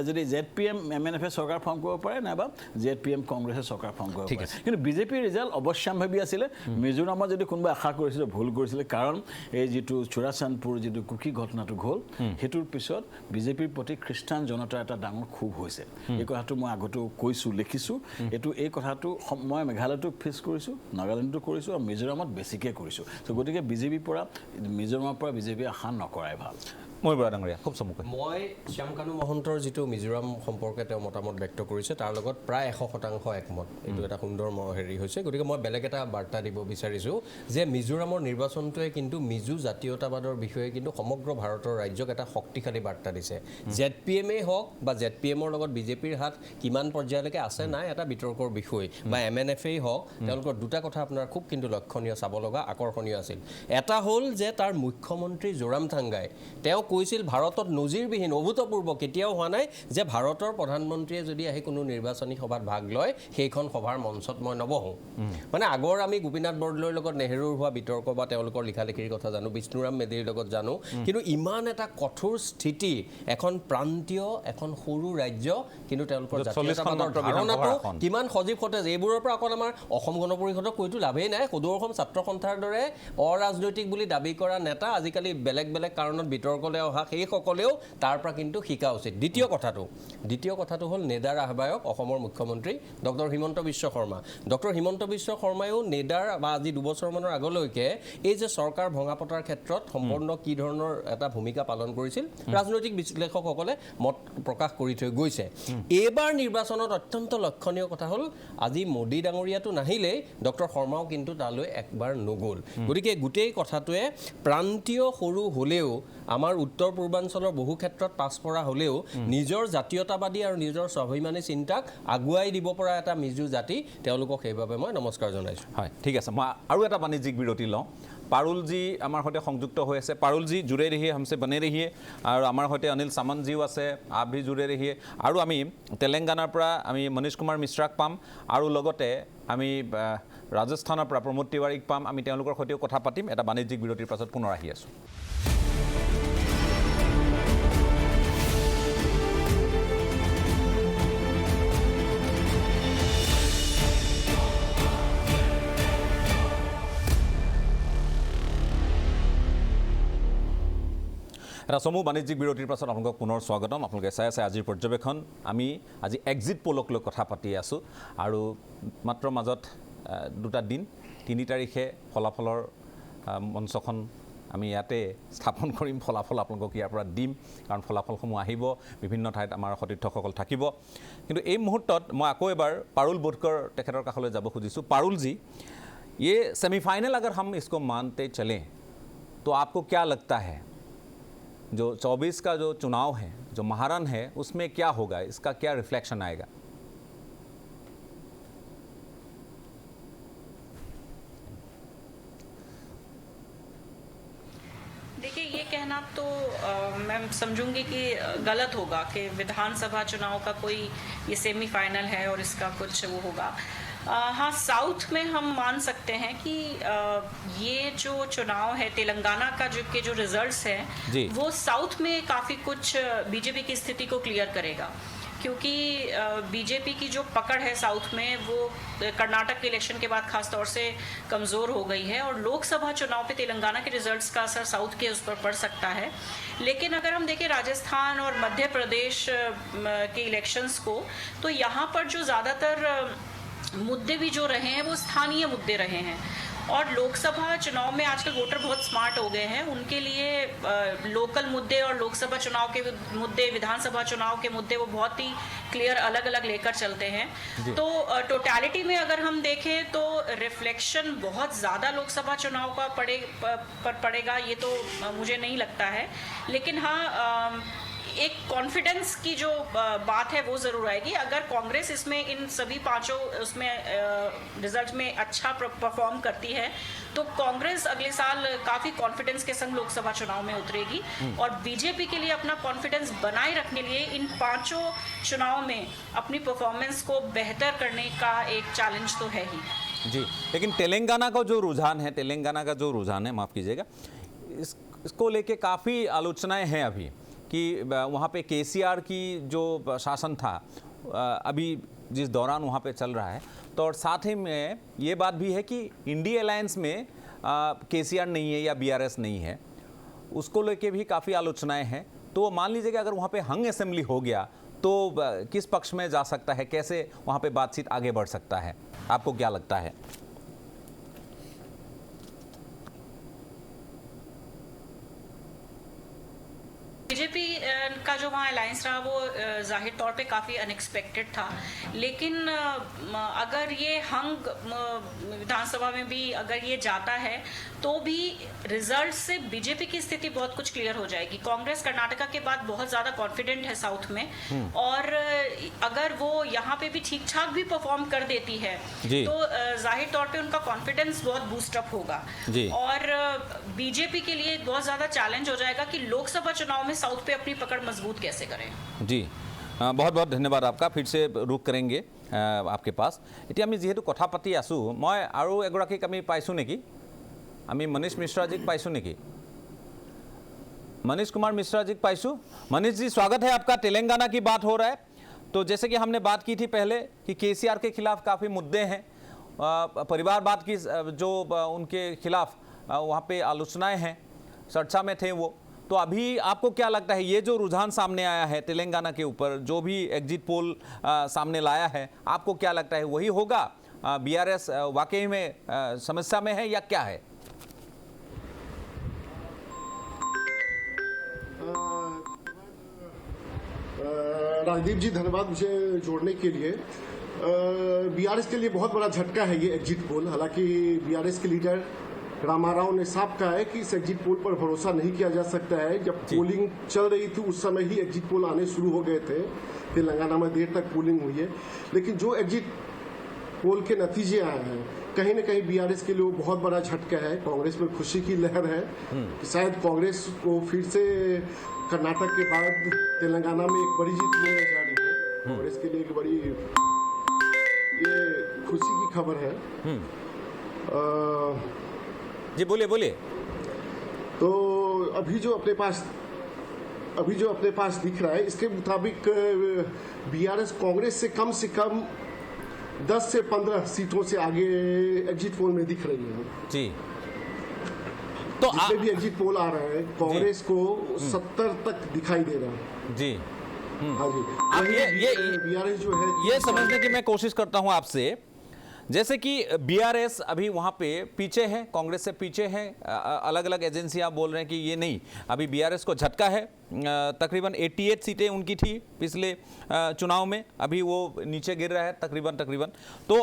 যদি ZPM MNFে চৰকাৰ ফৰ্ম কৰিব পাৰে নাইবা ZPM কংগ্ৰেছে চৰকাৰ ফৰ্ম কৰিব পাৰে কিন্তু বিজেপিৰ ৰিজাল্ট অৱশ্যম্ভাৱী আছিলে মিজোৰামত যদি কোনোবাই আশা কৰিছিলে ভুল কৰিছিলে কাৰণ এই যিটো চুৰাচান্দপুৰ যিটো কুকি ঘটনাটো হ'ল সেইটোৰ পিছত বিজেপিৰ প্ৰতি খ্ৰীষ্টান জনতাৰ এটা ডাঙৰ ক্ষোভ হৈছে এই কথাটো মই আগতেও কৈছোঁ লিখিছোঁ এই কথাটো মই মেঘালয়তো ফেচ কৰিছোঁ নাগালেণ্ডতো কৰিছোঁ আৰু মিজোৰামত বেছিকৈ কৰিছোঁ চ' গতিকে মিজোৰামৰ পৰা বিজেপি আশা নকৰাই ভাল মই বৰা ডাঙৰীয়া খুব চমুকৈ মই শ্যামকানু মহন্তৰ যিটো মিজোৰাম সম্পৰ্কে তেওঁ মতামত ব্যক্ত কৰিছে তাৰ লগত প্ৰায় 100% একমত এইটো এটা সুন্দৰ হেৰি হৈছে গতিকে মই বেলেগ এটা বাৰ্তা দিব বিচাৰিছোঁ যে মিজোৰামৰ নিৰ্বাচনটোৱে কিন্তু মিজো জাতীয়তাবাদৰ বিষয়ে কিন্তু সমগ্ৰ ভাৰতৰ ৰাজ্যক এটা শক্তিশালী বাৰ্তা দিছে ZPMেই হওক বা ZPMৰ লগত বিজেপিৰ হাত কিমান পৰ্যায়লৈকে আছে নাই এটা বিতৰ্কৰ বিষয় বা MNFেই হওক তেওঁলোকৰ দুটা কথা আপোনাৰ খুব কিন্তু লক্ষণীয় চাব লগা আকৰ্ষণীয় আছিল এটা হ'ল যে তাৰ মুখ্যমন্ত্ৰী জোৰামথাংগাই তেওঁ কৈছিল ভাৰতত নজিৰবিহীন অভূতপূৰ্ব কেতিয়াও হোৱা নাই যে ভাৰতৰ প্ৰধানমন্ত্ৰীয়ে যদি আহি কোনো নিৰ্বাচনী সভাত ভাগ লয় সেইখন সভাৰ মঞ্চত মই নবহোঁ। মানে আগৰ আমি গোপীনাথ বৰদলৈৰ লগত নেহেৰুৰ হোৱা বিতৰ্ক বা তেওঁলোকৰ লিখালিখিৰ কথা জানো, বিষ্ণুৰাম মেধিৰ লগত জানো, কিন্তু ইমান এটা কঠোৰ স্থিতি এখন প্ৰান্তীয় এখন সৰু ৰাজ্য কিন্তু তেওঁলোকৰ জাতীয়তাবাদৰ ধাৰণাটো কিমান সজীৱ সতেজ এইবোৰৰ পৰা অকল আমাৰ অসম গণ পৰিষদক কৈতো লাভেই নাই। সদৌ অসম ছাত্ৰ সন্থাৰ দৰে অৰাজনৈতিক বুলি দাবী কৰা নেতা আজিকালি বেলেগ বেলেগ কাৰণত বিতৰ্কলৈ অহা সেইসকলেও তাৰ পৰা কিন্তু শিকা উচিত। দ্বিতীয় কথাটো হ'ল নেডাৰ আহ্বায়ক অসমৰ মুখ্যমন্ত্ৰী ডক্টৰ হিমন্ত বিশ্ব শৰ্মা। ডক্টৰ হিমন্ত বিশ্ব শৰ্মায়ো নেডাৰ বা আজি 2 বছৰমানৰ আগলৈকে এই যে চৰকাৰ ভঙা পতাৰ ক্ষেত্ৰত সম্পূৰ্ণ কি ধৰণৰ এটা ভূমিকা পালন কৰিছিল ৰাজনৈতিক বিশ্লেষকসকলে মত প্ৰকাশ কৰি থৈ গৈছে। এইবাৰ নিৰ্বাচনত অত্যন্ত লক্ষণীয় কথা হ'ল আজি মোদী ডাঙৰীয়াটো নাহিলেই ডক্টৰ শৰ্মাও কিন্তু তালৈ একবাৰ নগ'ল। গতিকে গোটেই কথাটোৱে প্ৰান্তীয় সৰু হ'লেও আমাৰ উত্তৰ পূৰ্বাঞ্চলৰ বহু ক্ষেত্ৰত পাছপৰা হ'লেও নিজৰ জাতীয়তাবাদী আৰু নিজৰ স্বাভিমানী চিন্তাক আগুৱাই দিব পৰা এটা মিজু জাতি, তেওঁলোকক সেইবাবে মই নমস্কাৰ জনাইছোঁ। হয়, ঠিক আছে। মই আৰু এটা বাণিজ্যিক বিৰতি লওঁ। পাৰুলজী আমাৰ সৈতে সংযুক্ত হৈ আছে। পাৰুলজী জুড়ে ৰহিয়ে हमसे बने रहिए। আৰু আমাৰ সৈতে অনিল সামন্তজীও আছে, আপ ভি জুড়ে ৰহিয়ে। আৰু আমি তেলেংগানাৰ পৰা আমি মনীষ কুমাৰ মিশ্ৰাক পাম আৰু লগতে আমি ৰাজস্থানৰ পৰা প্ৰমোদ তিৱাৰীক পাম। আমি তেওঁলোকৰ সৈতেও কথা পাতিম। এটা বাণিজ্যিক বিৰতিৰ পাছত পুনৰ আহি আছোঁ। এটা চমু বাণিজ্যিক বিৰতিৰ পাছত আপোনালোকক পুনৰ স্বাগতম। আপোনালোকে চাই আছে আজিৰ পৰ্যবেক্ষণ। আমি আজি এক্সিট পোলক লৈ কথা পাতি আছোঁ আৰু মাত্ৰ মাজত 2টা দিন 3 তাৰিখে ফলাফলৰ মঞ্চখন আমি ইয়াতে স্থাপন কৰিম। ফলাফল আপোনালোকক ইয়াৰ পৰা দিম, কাৰণ ফলাফলসমূহ আহিব, বিভিন্ন ঠাইত আমাৰ সতীৰ্থসকল থাকিব। কিন্তু এই মুহূৰ্তত মই আকৌ এবাৰ পাৰুল বোধকৰ তেখেতৰ কাষলৈ যাব খুজিছোঁ। পাৰুলজী, ये सेमीफाइनल अगर हम इसको मानते चलें तो आपको क्या लगता है जो 24 का जो चुनाव है, जो महारन है, उसमें क्या होगा, इसका क्या रिफ्लेक्शन आएगा? देखिए, ये कहना तो मैं समझूंगी कि गलत होगा कि विधानसभा चुनाव का कोई ये सेमीफाइनल है और इसका कुछ वो होगा। हाँ, साउथ में हम मान सकते हैं कि ये जो चुनाव है तेलंगाना का जो रिजल्ट्स हैं वो साउथ में काफ़ी कुछ बीजेपी की स्थिति को क्लियर करेगा, क्योंकि बीजेपी की जो पकड़ है साउथ में वो कर्नाटक के इलेक्शन के बाद खास तौर से कमज़ोर हो गई है और लोकसभा चुनाव पे तेलंगाना के रिजल्ट्स का असर साउथ के उस पर पड़ सकता है। लेकिन अगर हम देखें राजस्थान और मध्य प्रदेश के इलेक्शंस को, तो यहाँ पर जो ज़्यादातर मुद्दे भी जो रहे हैं वो स्थानीय मुद्दे रहे हैं और लोकसभा चुनाव में आजकल वोटर बहुत स्मार्ट हो गए हैं। उनके लिए लोकल मुद्दे और लोकसभा चुनाव के मुद्दे, विधानसभा चुनाव के मुद्दे वो बहुत ही क्लियर अलग अलग लेकर चलते हैं। तो टोटलिटी में अगर हम देखें तो रिफ्लेक्शन बहुत ज़्यादा लोकसभा चुनाव का पड़ेगा ये तो मुझे नहीं लगता है। लेकिन हाँ, एक कॉन्फिडेंस की जो बात है वो ज़रूर आएगी। अगर कांग्रेस इसमें इन सभी 5 उसमें रिजल्ट में अच्छा परफॉर्म करती है तो कांग्रेस अगले साल काफ़ी कॉन्फिडेंस के संग लोकसभा चुनाव में उतरेगी और बीजेपी के लिए अपना कॉन्फिडेंस बनाए रखने लिए इन 5 चुनाव में अपनी परफॉर्मेंस को बेहतर करने का एक चैलेंज तो है ही जी। लेकिन तेलंगाना का जो रुझान है, माफ़ कीजिएगा, इसको लेके काफ़ी आलोचनाएँ हैं अभी कि वहाँ पे केसीआर की जो शासन था अभी जिस दौरान वहाँ पे चल रहा है, तो और साथ ही में ये बात भी है कि इंडिया अलायंस में केसीआर नहीं है या बीआरएस नहीं है, उसको लेके भी काफ़ी आलोचनाएं हैं। तो मान लीजिए कि अगर वहाँ पे हंग असेंबली हो गया तो किस पक्ष में जा सकता है, कैसे वहाँ पे बातचीत आगे बढ़ सकता है, आपको क्या लगता है? बीजेपी का जो वहाँ अलायंस रहा वो जाहिर तौर पे काफ़ी अनएक्सपेक्टेड था, लेकिन अगर ये हंग विधानसभा में भी अगर ये जाता है तो भी रिजल्ट से बीजेपी की स्थिति बहुत कुछ क्लियर हो जाएगी। कांग्रेस कर्नाटका के बाद बहुत ज़्यादा कॉन्फिडेंट है साउथ में, और अगर वो यहाँ पे भी ठीक ठाक भी परफॉर्म कर देती है तो जाहिर तौर पे उनका कॉन्फिडेंस बहुत बूस्टअप होगा, और बीजेपी के लिए बहुत ज़्यादा चैलेंज हो जाएगा कि लोकसभा चुनाव में साउथ पे अपनी पकड़ मजबूत कैसे करें। जी बहुत बहुत धन्यवाद आपका। फिर से रुक करेंगे आपके पास। এতিয়া আমি যেহেতু কথা পাতি আছোঁ, মই আৰু এগৰাকীক আমি পাইছোঁ নেকি? আমি मनीष मिश्रा जी पाइसू नेकी? मनीष कुमार मिश्रा जी पाइसू। मनीष जी स्वागत है आपका। तेलंगाना की बात हो रहा है, तो जैसे कि हमने बात की थी पहले कि केसीआर के खिलाफ काफ़ी मुद्दे हैं, परिवारवाद की जो उनके खिलाफ वहाँ पे आलोचनाएं हैं, चर्चा में थे वो। तो अभी आपको क्या लगता है, ये जो रुझान सामने आया है तेलंगाना के ऊपर, जो भी एग्जिट पोल सामने लाया है, आपको क्या लगता है वही होगा? बीआरएस वाकई में समस्या में है या क्या है? राजदीप जी धन्यवाद मुझे जोड़ने के लिए। बीआरएस के लिए बहुत बड़ा झटका है ये एग्जिट पोल। हालांकि बीआरएस के लीडर रामाराव ने साफ कहा है कि इस एग्जिट पोल पर भरोसा नहीं किया जा सकता है। जब पोलिंग चल रही थी उस समय ही एग्जिट पोल आने शुरू हो गए थे। तेलंगाना में देर तक पोलिंग हुई है, लेकिन जो एग्जिट पोल के नतीजे आए हैं कहीं न कहीं बीआरएस के लिए बहुत बड़ा झटका है। कांग्रेस में खुशी की लहर है। शायद कांग्रेस को फिर से कर्नाटक के बाद तेलंगाना में एक बड़ी जीत मिलने जा रही है। कांग्रेस के लिए एक बड़ी ये खुशी की खबर है। जी बोलिए बोलिए। तो अभी जो अपने पास दिख रहा है, इसके मुताबिक बीआरएस कांग्रेस से कम 10 से 15 सीटों से आगे एग्जिट पोल में दिख रही है। जी तो जितने भी एग्जिट पोल आ रहे हैं कांग्रेस को 70 तक दिखाई दे रहा है। जी हाँ जी। अब ये बीआरएस जो है ये समझने की मैं कोशिश करता हूं आपसे, जैसे कि बीआरएस अभी वहाँ पे पीछे है, कांग्रेस से पीछे है। अलग अलग एजेंसियाँ बोल रहे हैं कि ये नहीं, अभी बीआरएस को झटका है। तकरीबन 88 सीटें उनकी थी पिछले चुनाव में, अभी वो नीचे गिर रहा है तकरीबन। तो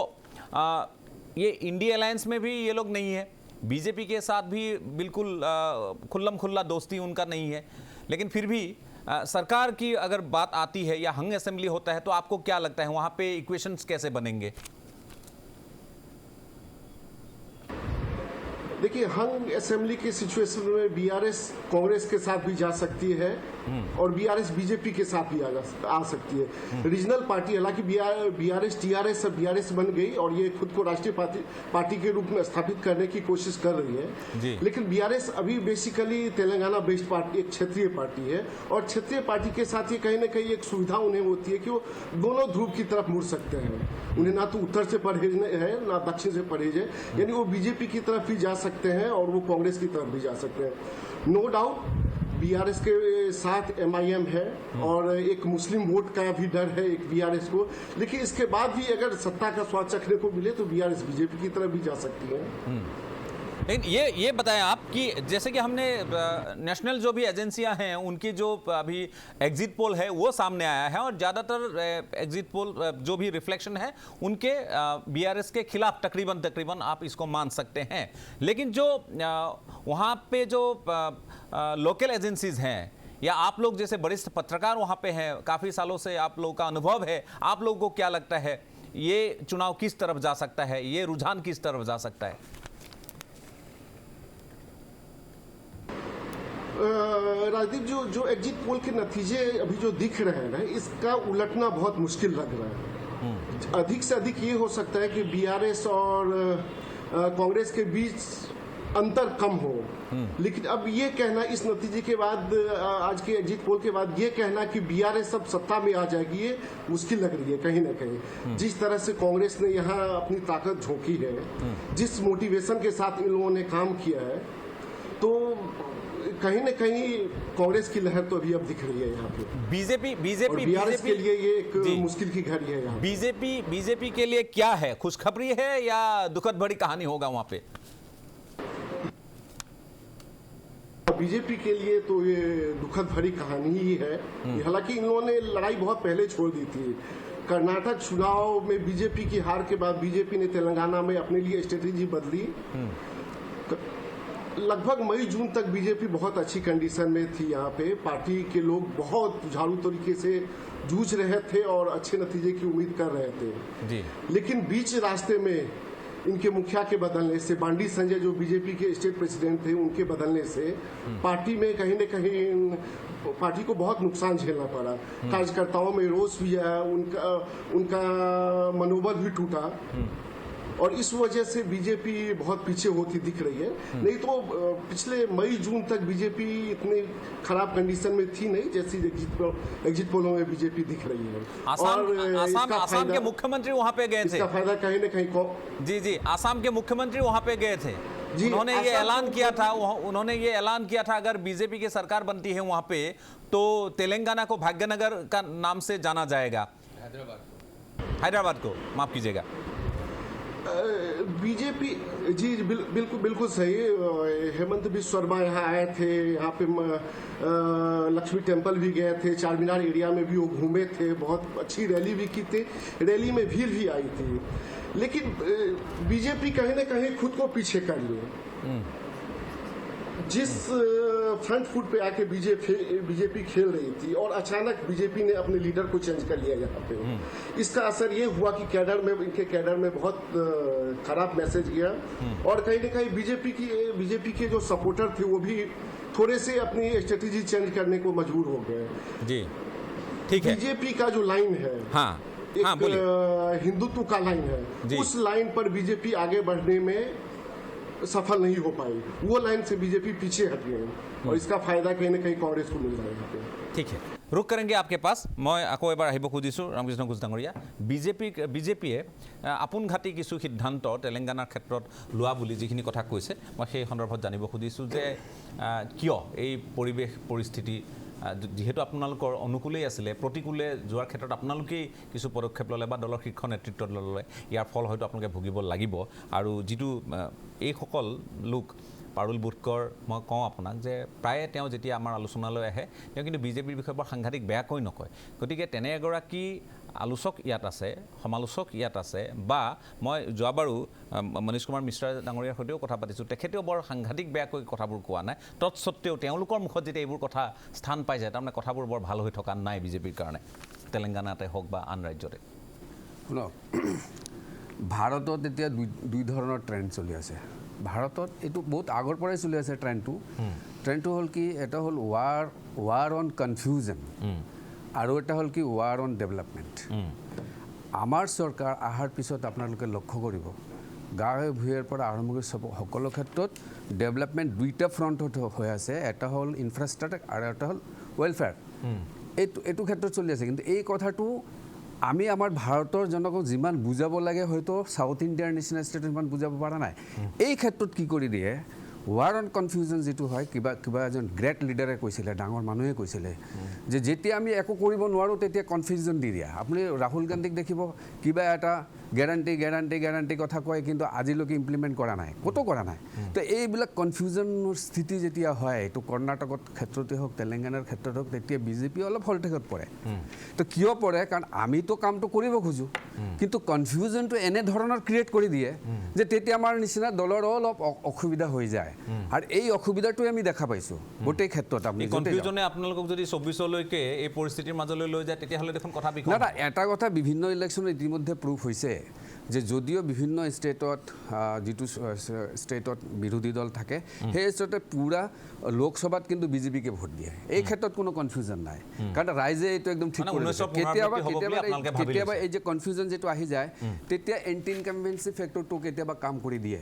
ये इंडिया अलायंस में भी ये लोग नहीं है, बीजेपी के साथ भी बिल्कुल खुल्लम खुल्ला दोस्ती उनका नहीं है। लेकिन फिर भी सरकार की अगर बात आती है या हंग असेंबली होता है, तो आपको क्या लगता है वहाँ पे इक्वेशंस कैसे बनेंगे? देखिए, हंग असेंबली की सिचुएशन में बीआरएस कांग्रेस के साथ भी जा सकती है और बीआरएस बीजेपी के साथ भी आ सकती है। रीजनल पार्टी, हालांकि बीआरएस टीआरएस सब बीआरएस बन गई और ये खुद को राष्ट्रीय पार्टी के रूप में स्थापित करने की कोशिश कर रही है। लेकिन बीआरएस अभी बेसिकली तेलंगाना बेस्ड पार्टी, एक क्षेत्रीय पार्टी है, और क्षेत्रीय पार्टी के साथ ये कहीं ना कहीं एक सुविधा उन्हें होती है कि वो दोनों ध्रुव की तरफ मुड़ सकते हैं। उन्हें ना तो उत्तर से परहेज है ना दक्षिण से परहेज है, यानी वो बीजेपी की तरफ भी जा सकते हैं और वो कांग्रेस की तरफ भी जा सकते हैं। नो डाउट बीआरएस के साथ एमआईएम है और एक मुस्लिम वोट का भी डर है एक बीआरएस को, लेकिन इसके बाद भी अगर सत्ता का स्वाद चखने को मिले तो बीआरएस बीजेपी की तरफ भी जा सकती है। लेकिन ये बताएं आप कि जैसे कि हमने नेशनल जो भी एजेंसियां हैं उनकी जो अभी एग्जिट पोल है वो सामने आया है, और ज़्यादातर एग्जिट पोल जो भी रिफ्लेक्शन है उनके बीआरएस के खिलाफ तकरीबन आप इसको मान सकते हैं। लेकिन जो वहाँ पे जो लोकल एजेंसीज हैं या आप लोग जैसे वरिष्ठ पत्रकार वहाँ पे हैं, काफ़ी सालों से आप लोगों का अनुभव है, आप लोगों को क्या लगता है ये चुनाव किस तरफ जा सकता है, ये रुझान किस तरफ जा सकता है? राजदीप, जो एग्जिट पोल के नतीजे अभी जो दिख रहे हैं ना, इसका उलटना बहुत मुश्किल लग रहा है। अधिक से अधिक ये हो सकता है कि बीआरएस और कांग्रेस के बीच अंतर कम हो, लेकिन अब ये कहना इस नतीजे के बाद, आज के एग्जिट पोल के बाद ये कहना कि बीआरएस अब सत्ता में आ जाएगी, ये मुश्किल लग रही है कहीं ना कहीं। जिस तरह से कांग्रेस ने यहाँ अपनी ताकत झोंकी है, जिस मोटिवेशन के साथ इन लोगों ने काम किया है, तो कहीं न कहीं कांग्रेस की लहर तो अभी अब दिख रही है यहाँ पे। बीजेपी बीआरएस के लिए ये एक मुश्किल की घड़ी है यहाँ। बीजेपी के लिए क्या है, खुशखबरी है या दुखद भरी कहानी होगा वहाँ पे? बीजेपी के लिए तो ये दुखद भरी कहानी ही है। हालांकि इन लोगों ने लड़ाई बहुत पहले छोड़ दी थी। कर्नाटक चुनाव में बीजेपी की हार के बाद बीजेपी ने तेलंगाना में अपने लिए स्ट्रेटेजी बदली। लगभग मई जून तक बीजेपी बहुत अच्छी कंडीशन में थी। यहाँ पे पार्टी के लोग बहुत जुझारू तरीके से जूझ रहे थे और अच्छे नतीजे की उम्मीद कर रहे थे जी। लेकिन बीच रास्ते में इनके मुखिया के बदलने से, बांडी संजय जो बीजेपी के स्टेट प्रेसिडेंट थे, उनके बदलने से पार्टी में कहीं न कहीं पार्टी को बहुत नुकसान झेलना पड़ा। कार्यकर्ताओं में रोष भी आया, उनका मनोबल भी टूटा और इस वजह से बीजेपी बहुत पीछे होती दिख रही है। नहीं तो पिछले मई जून तक बीजेपी इतनी खराब कंडीशन में थी नहीं जैसी एग्जिट पोलों में बीजेपी दिख रही है। आसाम के मुख्यमंत्री वहां पे गए थे। इसका फायदा कहीं न कहीं जी आसाम के मुख्यमंत्री वहां पे गए थे। उन्होंने ये ऐलान किया था अगर बीजेपी की सरकार बनती है वहां पे तो तेलंगाना को भाग्यनगर का नाम से जाना जाएगा। हैदराबाद को माफ कीजिएगा। बीजेपी जी बिल्कुल सही। हेमंत बिस्वा शर्मा यहाँ आए थे, यहाँ पे लक्ष्मी टेम्पल भी गए थे, चार मीनार एरिया में भी वो घूमे थे, बहुत अच्छी रैली भी की थी, रैली में भीड़ भी आई थी। लेकिन बीजेपी कहीं न कहीं खुद को पीछे कर लिए। जिस फ्रंट फुट पे आके बीजेपी खेल रही थी और अचानक बीजेपी ने अपने लीडर को चेंज कर लिया यहाँ पे। इसका असर ये हुआ कि इनके कैडर में बहुत खराब मैसेज गया और कहीं न कहीं बीजेपी के जो सपोर्टर थे वो भी थोड़े से अपनी स्ट्रेटेजी चेंज करने को मजबूर हो गए। जी ठीक है। बीजेपी का जो लाइन है एक हिंदुत्व का लाइन है, उस लाइन पर बीजेपी आगे बढ़ने में सफल नहीं हो पाई। वो लाइन से बीजेपी पीछे हट गए और इसका फायदा कहीं ना कहीं कांग्रेस को मिल रहा है। ठीक है, रुक करेंगे आपके पास। मैं আকৌ এবাৰ আহিব খুজিছোঁ ৰামকৃষ্ণ ঘোষ ডাঙৰীয়া। বিজেপিয়ে আপোনঘাতী কিছু সিদ্ধান্ত তেলেংগানাৰ ক্ষেত্ৰত লোৱা বুলি যিখিনি কথা কৈছে মই সেই সন্দৰ্ভত জানিব খুজিছোঁ যে কিয় এই পৰিৱেশ পৰিস্থিতি যিহেতু আপোনালোকৰ অনুকূলেই আছিলে প্ৰতিকূলে যোৱাৰ ক্ষেত্ৰত আপোনালোকেই কিছু পদক্ষেপ ল'লে বা দলৰ শীৰ্ষ নেতৃত্বত ল'লে, ইয়াৰ ফল হয়তো আপোনালোকে ভুগিব লাগিব। আৰু যিটো এইসকল লোক পাৰুল বুটকৰ মই কওঁ আপোনাক যে প্ৰায়ে তেওঁ যেতিয়া আমাৰ আলোচনালৈ আহে তেওঁ কিন্তু বিজেপিৰ বিষয়ে বৰ সাংঘাতিক বেয়াকৈ নকয়। গতিকে তেনে এগৰাকী আলোচক ইয়াত আছে, সমালোচক ইয়াত আছে, বা মই যোৱাবাৰো মনীষ কুমাৰ মিশ্ৰ ডাঙৰীয়াৰ সৈতেও কথা পাতিছোঁ, তেখেতেও বৰ সাংঘাতিক বেয়াকৈ কথাবোৰ কোৱা নাই। তৎসত্ত্বেও তেওঁলোকৰ মুখত যেতিয়া এইবোৰ কথা স্থান পাই যায় তাৰমানে কথাবোৰ বৰ ভাল হৈ থকা নাই বিজেপিৰ কাৰণে, তেলেংগানাতে হওক বা আন ৰাজ্যতে। শুনক, ভাৰতত এতিয়া দুই ধৰণৰ ট্ৰেণ্ড চলি আছে। ভাৰতত এইটো বহুত আগৰ পৰাই চলি আছে ট্ৰেণ্ডটো হ'ল কি, এটা হ'ল ৱাৰ অন কনফিউজন আৰু এটা হ'ল কি ৱাৰ অন ডেভেলপমেণ্ট। আমাৰ চৰকাৰ অহাৰ পিছত আপোনালোকে লক্ষ্য কৰিব গাঁৱে ভূঞেৰ পৰা আৰম্ভ কৰি সকলো ক্ষেত্ৰত ডেভেলপমেণ্ট দুইটা ফ্ৰণ্টত হৈ আছে। এটা হ'ল ইনফ্ৰাষ্ট্ৰাকচাৰ আৰু এটা হ'ল ৱেলফেয়াৰ। এইটো ক্ষেত্ৰত চলি আছে। কিন্তু এই কথাটো আমি আমাৰ ভাৰতৰ জনকক যিমান বুজাব লাগে হয়তো সাউথ ইণ্ডিয়াৰ নিচিনা ষ্টেটত ইমান বুজাব পৰা নাই। এই ক্ষেত্ৰত কি কৰি দিয়ে, ৱাৰ অন কনফিউজন যিটো হয়, কিবা এজন গ্ৰেট লিডাৰে কৈছিলে, ডাঙৰ মানুহে কৈছিলে যে যেতিয়া আমি একো কৰিব নোৱাৰোঁ তেতিয়া কনফিউজন দি দিয়া। আপুনি ৰাহুল গান্ধীক দেখিব কিবা এটা গ্যাৰাণ্টি কথা কয় কিন্তু আজিলৈকে ইমপ্লিমেণ্ট কৰা নাই, ক'তো কৰা নাই। তো এইবিলাক কনফিউজনৰ স্থিতি যেতিয়া হয়, এইটো কৰ্ণাটকত ক্ষেত্ৰতে হওক তেলেংগানাৰ ক্ষেত্ৰত হওক, তেতিয়া বিজেপি অলপ হলঠেকত পৰে। তো কিয় পৰে, কাৰণ আমিতো কামটো কৰিব খোজোঁ কিন্তু কনফিউজনটো এনেধৰণৰ ক্ৰিয়েট কৰি দিয়ে যে তেতিয়া আমাৰ নিচিনা দলৰ অলপ অসুবিধা হৈ যায়। আৰু এই অসুবিধাটোৱে আমি দেখা পাইছোঁ গোটেই ক্ষেত্ৰত। আপুনি কনফিউজনে আপোনালোকক যদি 24লৈকে এই পৰিস্থিতিৰ মাজলৈ লৈ যায় তেতিয়াহ'লে দেখোন কথা বিকল। না, এটা কথা বিভিন্ন ইলেকশ্যনত ইতিমধ্যে প্ৰুফ হৈছে যে যদিও বিভিন্ন ষ্টেটত যিটো ষ্টেটত বিৰোধী দল থাকে সেই ষ্টেটে পূৰা লোকসভাত কিন্তু বিজেপিকে ভোট দিয়ে। এই ক্ষেত্ৰত কোনো কনফিউজন নাই, কাৰণ ৰাইজে এইটো একদম ঠিক কৰি দিছে। কেতিয়াবা এই যে কনফিউজন যিটো আহি যায় তেতিয়া এণ্টি ইনকাম্বেঞ্চি ফেক্টৰটো কেতিয়াবা কাম কৰি দিয়ে,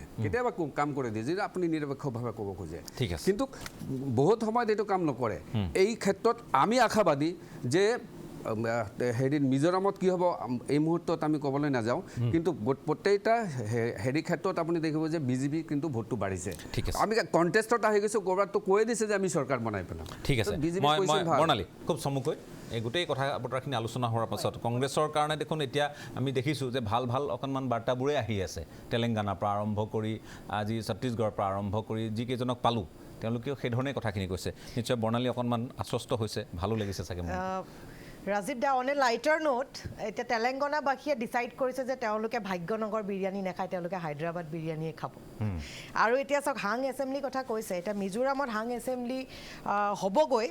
যদি আপুনি নিৰপেক্ষভাৱে ক'ব খোজে। কিন্তু বহুত সময়ত এইটো কাম নকৰে। এই ক্ষেত্ৰত আমি আশাবাদী যে মিজোৰামত কি হ'ব এই মুহূৰ্তত আমি ক'বলৈ নাযাওঁ, কিন্তু প্ৰত্যেকটা ক্ষেত্ৰত আপুনি দেখিব যে বিজেপি কিন্তু ভোটটো বাঢ়িছে। আমি কণ্টেষ্টত আহি গৈছোঁ, ক'ৰবাততো কৈয়ে দিছে যে আমি চৰকাৰ বনাই পেলাম। ঠিক আছে, বৰ্ণালী খুব চমুকৈ এই গোটেই কথা বতৰাখিনি আলোচনা হোৱাৰ পাছত কংগ্ৰেছৰ কাৰণে দেখোন এতিয়া আমি দেখিছোঁ যে ভাল অকণমান বাৰ্তাবোৰেই আহি আছে। তেলেংগানাৰ পৰা আৰম্ভ কৰি আজি ছত্তীশগড়ৰ পৰা আৰম্ভ কৰি যিকেইজনক পালোঁ তেওঁলোকেও সেই ধৰণে কথাখিনি কৈছে নিশ্চয় বৰ্ণালী অকণমান আশ্বস্ত হৈছে ভালো লাগিছে চাগে মোৰ ৰাজীৱ দা অন এ লাইটাৰ নোট এতিয়া তেলেংগানাবাসীয়ে ডিচাইড কৰিছে যে তেওঁলোকে ভাগ্যনগৰ বিৰিয়ানী নাখায় তেওঁলোকে হায়দৰাবাদ বিৰিয়ানীয়ে খাব আৰু এতিয়া চাওক হাং এছেম্বলি কথা কৈছে এতিয়া মিজোৰামত হাং এছেম্বলি হ'বগৈ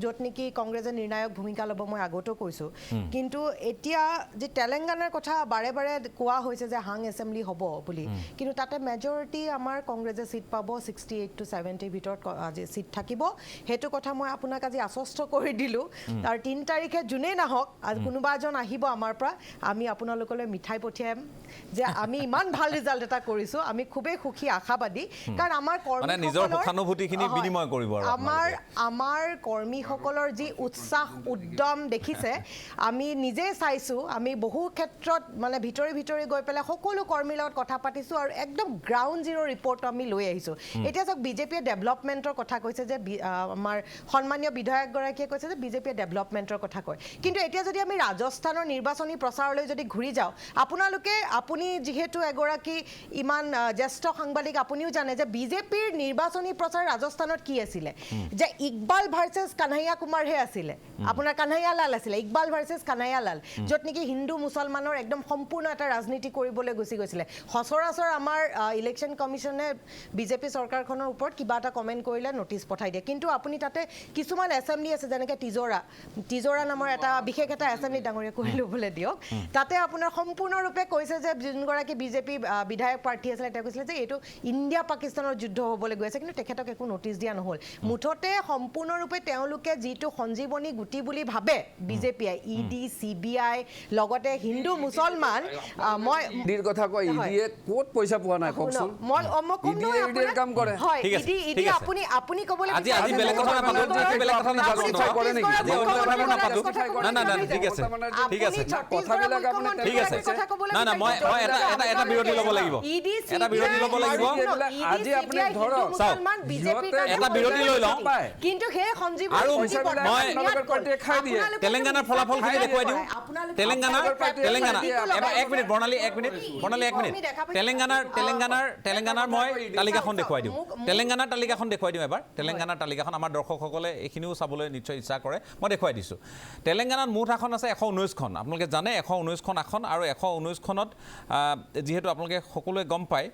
য'ত নেকি কংগ্ৰেছে নিৰ্ণায়ক ভূমিকা ল'ব মই আগতো কৈছোঁ কিন্তু এতিয়া যে তেলেংগানাৰ কথা বাৰে বাৰে কোৱা হৈছে যে হাং এছেম্বলি হ'ব বুলি কিন্তু তাতে মেজৰিটি আমাৰ কংগ্ৰেছে ছিট পাব 68 to 70 ভিতৰত আজি ছিট থাকিব সেইটো কথা মই আপোনাক আজি আশ্বস্ত কৰি দিলোঁ আৰু 3 তাৰিখে যোনে নাহক আৰু কোনোবা এজন আহিব আমাৰ পৰা আমি আপোনালোকলৈ মিঠাই পঠিয়াম যে আমি ইমান ভাল ৰিজাল্ট এটা কৰিছোঁ আমি খুবেই সুখী আশাবাদী কাৰণ আমাৰ আমাৰ কৰ্মীসকলৰ যি উৎসাহ উদ্যম দেখিছে আমি নিজে চাইছোঁ আমি বহু ক্ষেত্ৰত মানে ভিতৰি গৈ পেলাই সকলো কৰ্মীৰ লগত কথা পাতিছোঁ আৰু একদম গ্ৰাউণ্ড জিৰ' ৰিপৰ্ট আমি লৈ আহিছোঁ এতিয়া চাওক বিজেপিয়ে ডেভেলপমেণ্টৰ কথা কৈছে যে আমাৰ সন্মানীয় বিধায়কগৰাকীয়ে কৈছে যে বিজেপিয়ে ডেভেলপমেণ্টৰ কথা কয় কিন্তু এতিয়া যদি আমি ৰাজস্থানৰ নিৰ্বাচনী প্ৰচাৰলৈ যদি ঘূৰি যাওঁ আপুনি যিহেতু এগৰাকী ইমান জ্যেষ্ঠ সাংবাদিক আপুনিও জানে যে বিজেপিৰ নিৰ্বাচনী প্ৰচাৰ ৰাজস্থানত কি আছিলে যে ইকবাল ভাৰ্চেছ কানহাইয়া কুমাৰহে আছিলে আপোনাৰ কানহাইয়া লাল আছিলে ইকবাল ভাৰ্চেছ কানহাইয়া লাল য'ত নেকি হিন্দু মুছলমানৰ একদম সম্পূৰ্ণ এটা ৰাজনীতি কৰিবলৈ গুচি গৈছিলে সচৰাচৰ আমাৰ ইলেকশ্যন কমিশ্যনে বিজেপি চৰকাৰখনৰ ওপৰত কিবা এটা কমেণ্ট কৰিলে নটিচ পঠাই দিয়ে কিন্তু আপুনি তাতে কিছুমান এছেম্বলি আছে যেনেকৈ তিজোৰা নামৰ এটা বিশেষ এটা এছেম্বলি ডাঙৰীয়া কৰি ল'বলৈ দিয়ক তাতে আপোনাৰ সম্পূৰ্ণৰূপে কৈছে যে যোনগৰাকী বিজেপি বিধায়ক প্ৰাৰ্থী আছিলে তেওঁ কৈছিলে যে এইটো ইণ্ডিয়া পাকিস্তানৰ যুদ্ধ হ'বলৈ গৈ আছে কিন্তু তেখেতক একো নটিচ দিয়া নহ'ল মুঠতে সম্পূৰ্ণৰূপে তেওঁলোকে যিটো সঞ্জীৱনী গুটি বুলি ভাবে বিজেপিয়ে ইডি CBI লগতে হিন্দু মুছলমান মই কথা কয় ইডিয়ে ক'ত পইচা পোৱা নাই কওকচোন ইডিৰ কাম কৰে হয় ইডি আপুনি ক'বলৈ আজি বেলেগ কথা কৰে নেকি না ঠিক আছে কথাবিলাক আপুনি ঠিক আছে না মই এটা বিৰতি ল'ব লাগিব আজি আপুনি ধৰক এটা বিৰতি লৈ লওঁ কিন্তু সেই সঞ্জীৱনী আৰু মই খাই দিয়ে তেলেংগানাৰ ফলাফলখিনি দেখুৱাই দিওঁ তেলেংগানা এক মিনিট বৰ্ণালী এক মিনিট তেলেংগানাৰ মই তালিকাখন দেখুৱাই দিওঁ তেলেংগানাৰ এবাৰ তেলেংগানাৰ তালিকাখন আমাৰ দৰ্শকসকলে এইখিনিও চাবলৈ নিশ্চয় ইচ্ছা কৰে মই দেখুৱাই দিছোঁ তেলেংগানাত মুঠ আসন আছে 119খন আপোনালোকে জানে 119খন আসন আৰু 119খনত যিহেতু আপোনালোকে সকলোৱে গম পায়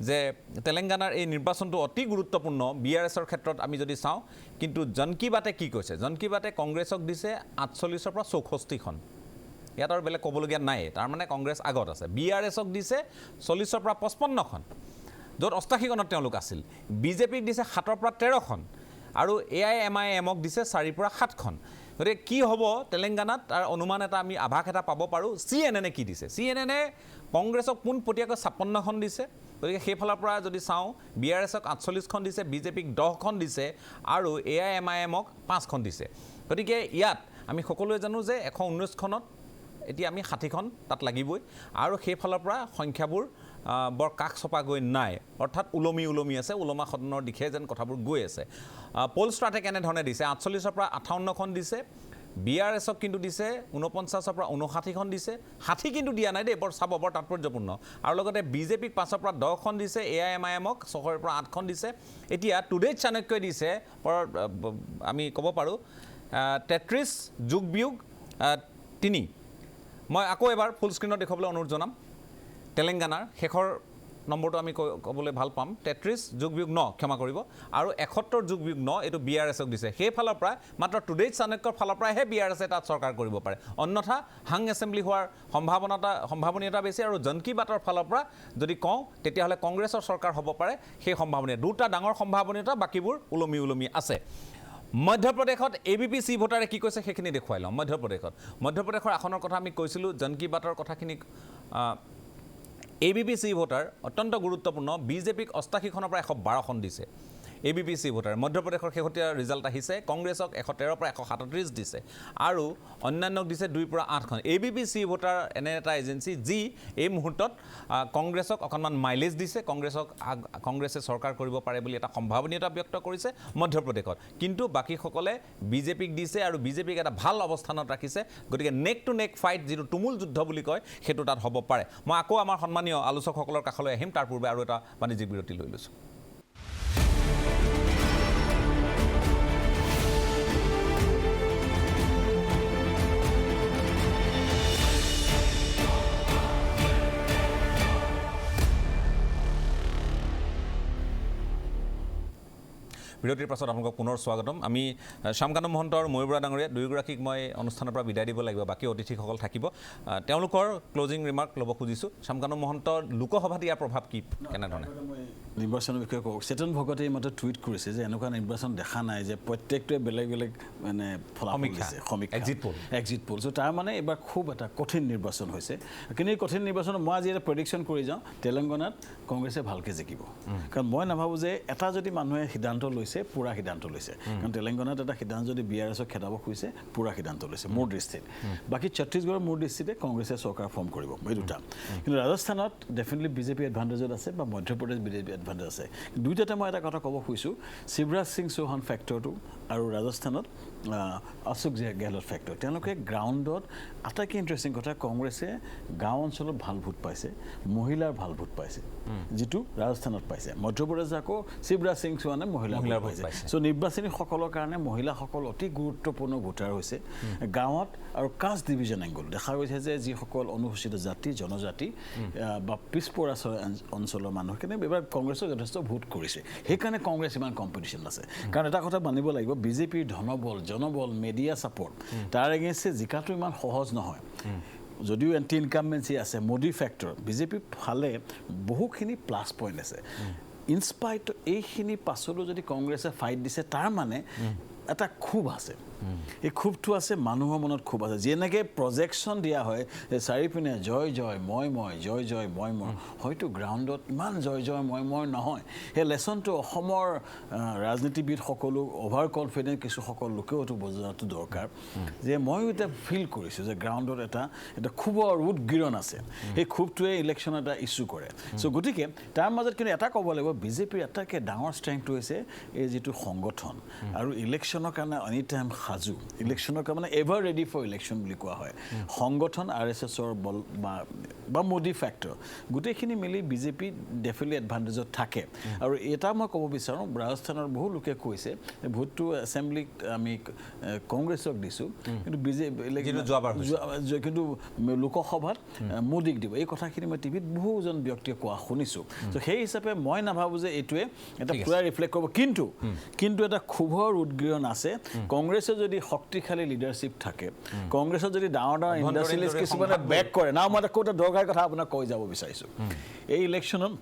যে তেলেংগানাৰ এই নিৰ্বাচনটো অতি গুৰুত্বপূৰ্ণ BRSৰ ক্ষেত্ৰত আমি যদি চাওঁ কিন্তু জন কি বাতে কি কৈছে জন কি বাতে কংগ্ৰেছক দিছে 48ৰ পৰা 64খন ইয়াত আৰু বেলেগ ক'বলগীয়া নাই তাৰমানে কংগ্ৰেছ আগত আছে BRSক দিছে 40ৰ পৰা 55খন য'ত 88খনত তেওঁলোক আছিল বিজেপিক দিছে 7ৰ পৰা 13খন আৰু AIMIMক দিছে 4ৰ পৰা 7খন গতিকে কি হ'ব তেলেংগানাত তাৰ অনুমান এটা আমি আভাস এটা পাব পাৰোঁ CNN কি দিছে CNN কংগ্ৰেছক পোনপটীয়াকৈ 56খন দিছে গতিকে সেইফালৰ পৰা যদি চাওঁ BRSক 48খন দিছে বিজেপিক 10খন দিছে আৰু AIMIMক 5খন দিছে গতিকে ইয়াত আমি সকলোৱে জানো যে 119খনত এতিয়া আমি 60খন তাত লাগিবই আৰু সেইফালৰ পৰা সংখ্যাবোৰ বৰ কাষ চপা গৈ নাই অৰ্থাৎ ওলমি আছে ওলমা সদনৰ দিশে যেন কথাবোৰ গৈ আছে পোল ষ্টাৰ্টে কেনেধৰণে দিছে 48ৰ পৰা 58খন দিছে BRSক কিন্তু দিছে 49ৰ পৰা 59খন দিছে 60 কিন্তু দিয়া নাই দেই বৰ চাব বৰ তাৎপৰ্যপূৰ্ণ আৰু লগতে বিজেপিক 5ৰ পৰা 10খন দিছে AIMIMক 6ৰ পৰা 8খন দিছে এতিয়া টুডে চাণক্যই দিছে আমি ক'ব পাৰোঁ 33 যোগ বিয়োগ 3 মই আকৌ এবাৰ ফুল স্ক্ৰীনত দেখুৱাবলৈ অনুৰোধ জনাম তেলেংগানাৰ শেষৰ নম্বৰটো আমি ক'বলৈ ভাল পাম 33 যোগ বিয়োগ 9 ক্ষমা কৰিব আৰু 71 যোগ বিয়োগ 9 এইটো BRSক দিছে সেইফালৰ পৰা মাত্ৰ টুডে চাণক্যৰ ফালৰ পৰাহে BRSে তাত চৰকাৰ কৰিব পাৰে অন্যথা হাং এছেম্বলি হোৱাৰ সম্ভাৱনীয়তা বেছি আৰু জন কি বাতৰ ফালৰ পৰা যদি কওঁ তেতিয়াহ'লে কংগ্ৰেছৰ চৰকাৰ হ'ব পাৰে সেই সম্ভাৱনীয়তা দুটা ডাঙৰ সম্ভাৱনীয়তা বাকীবোৰ ওলমি আছে মধ্যপ্ৰদেশত ABP-C ভোটাৰে কি কৈছে সেইখিনি দেখুৱাই লওঁ মধ্যপ্ৰদেশৰ আসনৰ কথা আমি কৈছিলোঁ জন কি বাতৰ কথাখিনি ABP-C ভোটাৰ অত্যন্ত গুৰুত্বপূৰ্ণ বিজেপিক 88খনৰ পৰা 112খন দিছে ABP-C ভোটাৰ মধ্যপ্ৰদেশৰ শেহতীয়া ৰিজাল্ট আহিছে কংগ্ৰেছক 113ৰ পৰা 137 দিছে আৰু অন্যান্যক দিছে 2ৰ পৰা 8খন ABP-C ভোটাৰ এনে এটা এজেঞ্চি যি এই মুহূৰ্তত কংগ্ৰেছক অকণমান মাইলেজ দিছে কংগ্ৰেছে চৰকাৰ কৰিব পাৰে বুলি এটা সম্ভাৱনীয়তা ব্যক্ত কৰিছে মধ্যপ্ৰদেশত কিন্তু বাকীসকলে বিজেপিক দিছে আৰু বিজেপিক এটা ভাল অৱস্থানত ৰাখিছে গতিকে নেক টু নেক ফাইট যিটো তুমুল যুদ্ধ বুলি কয় সেইটো তাত হ'ব পাৰে মই আকৌ আমাৰ সন্মানীয় আলোচকসকলৰ কাষলৈ আহিম তাৰ পূৰ্বে আৰু এটা বাণিজ্যিক বিৰতি লৈ লৈছোঁ বিৰতিৰ পাছত আপোনালোকক পুনৰ স্বাগতম আমি শ্যামকানু মহন্ত আৰু ময়ূৰ বৰুৱা ডাঙৰীয়া দুয়োগৰাকীক মই অনুষ্ঠানৰ পৰা বিদায় দিব লাগিব বাকী অতিথিসকল থাকিব তেওঁলোকৰ ক্লোজিং ৰিমাৰ্ক ল'ব খুজিছোঁ শ্যামকানু মহন্তৰ লোকসভাত ইয়াৰ প্ৰভাৱ কি কেনেধৰণে নিৰ্বাচনৰ বিষয়ে কওক চেতন ভগতে এইমাত্ৰ টুইট কৰিছে যে এনেকুৱা নিৰ্বাচন দেখা নাই যে প্ৰত্যেকটোৱে বেলেগ বেলেগ মানে ফলাফল দিছে সমীক্ষা এক্সিট পোল চ' তাৰ মানে এইবাৰ খুব এটা কঠিন নিৰ্বাচন হৈছে কিন্তু এই কঠিন নিৰ্বাচনত মই আজি এটা প্ৰেডিকশ্যন কৰি যাওঁ তেলেংগানাত কংগ্ৰেছে ভালকৈ জিকিব কাৰণ মই নাভাবোঁ যে এটা যদি মানুহে সিদ্ধান্ত লৈছে পূৰা সিদ্ধান্ত লৈছে কাৰণ তেলেংগানাত এটা সিদ্ধান্ত যদি BRSক খেদাব খুজিছে পূৰা সিদ্ধান্ত লৈছে মোৰ দৃষ্টিত বাকী ছত্তীশগড়ৰ মোৰ দৃষ্টিতে কংগ্ৰেছে চৰকাৰ ফৰ্ম কৰিব এই দুটা কিন্তু ৰাজস্থানত ডেফিনেটলি বিজেপি এডভান্টেজত আছে বা মধ্যপ্ৰদেশ বিজেপি এডভান্টেজ আছে দুইটাতে মই এটা কথা ক'ব খুজিছোঁ শিৱৰাজ সিং চৌহান ফেক্টৰটো আৰু ৰাজস্থানত অশোক গেহলট ফেক্টৰ তেওঁলোকে গ্ৰাউণ্ডত আটাইতকৈ ইণ্টাৰেষ্টিং কথা কংগ্ৰেছে গাঁও অঞ্চলত ভাল ভোট পাইছে মহিলাৰ ভাল ভোট পাইছে যিটো ৰাজস্থানত পাইছে মধ্যপ্ৰদেশ আকৌ শিৱৰাজ সিং চৌহানে মহিলাৰ ভোট পাইছে চ' নিৰ্বাচনীসকলৰ কাৰণে মহিলাসকল অতি গুৰুত্বপূৰ্ণ ভোটাৰ হৈছে গাঁৱত আৰু কাষ্ট ডিভিজন এংগল দেখা গৈছে যে যিসকল অনুসূচিত জাতি জনজাতি বা পিছপৰা অঞ্চলৰ মানুহখিনি এইবাৰ কংগ্ৰেছক যথেষ্ট ভোট কৰিছে সেইকাৰণে কংগ্ৰেছ ইমান কম্পিটিশ্যন আছে কাৰণ এটা কথা মানিব লাগিব বিজেপিৰ ধনবল জনবল মিডিয়া ছাপৰ্ট তাৰ এগেইনষ্টে জিকাটো ইমান সহজ নহয় যদিও এণ্টি ইনকামবেঞ্চি আছে মোদী ফেক্টৰ বিজেপিৰ ফালে বহুখিনি প্লাছ পইণ্ট আছে ইনস্পাইট এইখিনি পাছতো যদি কংগ্ৰেছে ফাইট দিছে তাৰ মানে এটা ক্ষোভ আছে এই ক্ষোভটো আছে মানুহৰ মনত ক্ষোভ আছে যেনেকৈ প্ৰজেকশ্যন দিয়া হয় যে চাৰিপিনে জয় জয় মই জয় জয় মই হয়তো গ্ৰাউণ্ডত ইমান জয় জয় মই নহয় সেই লেচনটো অসমৰ ৰাজনীতিবিদ সকলো অভাৰ কনফিডেণ্ট কিছুসকল লোকেও এইটো বুজাটো দৰকাৰ যে ময়ো এতিয়া ফিল কৰিছোঁ যে গ্ৰাউণ্ডত এটা ক্ষোভৰ উদগীৰণ আছে সেই ক্ষোভটোৱে ইলেকশ্যন এটা ইছ্যু কৰে চ' গতিকে তাৰ মাজত কিন্তু এটা ক'ব লাগিব বিজেপিৰ আটাইতকৈ ডাঙৰ ষ্ট্ৰেংথটো হৈছে এই যিটো সংগঠন আৰু ইলেকশ্যনৰ কাৰণে এনি টাইম সাজু ইলেকশ্যনৰ কাৰণে এভাৰ ৰেডি ফৰ ইলেকশ্যন বুলি কোৱা হয় সংগঠন RSSৰ বল বা মোদী ফেক্টৰ গোটেইখিনি মিলি বিজেপি ডেফিনেটলি এডভান্টেজত থাকে আৰু এটা মই ক'ব বিচাৰোঁ ৰাজস্থানৰ বহু লোকে কৈছে ভোটটো এছেম্বলিক আমি কংগ্ৰেছক দিছোঁ কিন্তু কিন্তু লোকসভাত মোদীক দিব এই কথাখিনি মই টিভিত বহুজন ব্যক্তিয়ে কোৱা শুনিছোঁ ত' সেই হিচাপে মই নাভাবোঁ যে এইটোৱে এটা পূৰা ৰিফ্লেক্ট কৰিব কিন্তু এটা ক্ষোভৰ উদগীৰণ আছে কংগ্ৰেছে যদি শক্তিশালী লিডাৰশ্বিপ থাকে কংগ্ৰেছত যদি ডাঙৰ ইণ্ডাষ্ট্ৰিয়েলিষ্ট কিছুমানে বেক কৰে না মই এটা দৰকাৰী কথা আপোনাক কৈ যাব বিচাৰিছোঁ এই ইলেকশ্যনত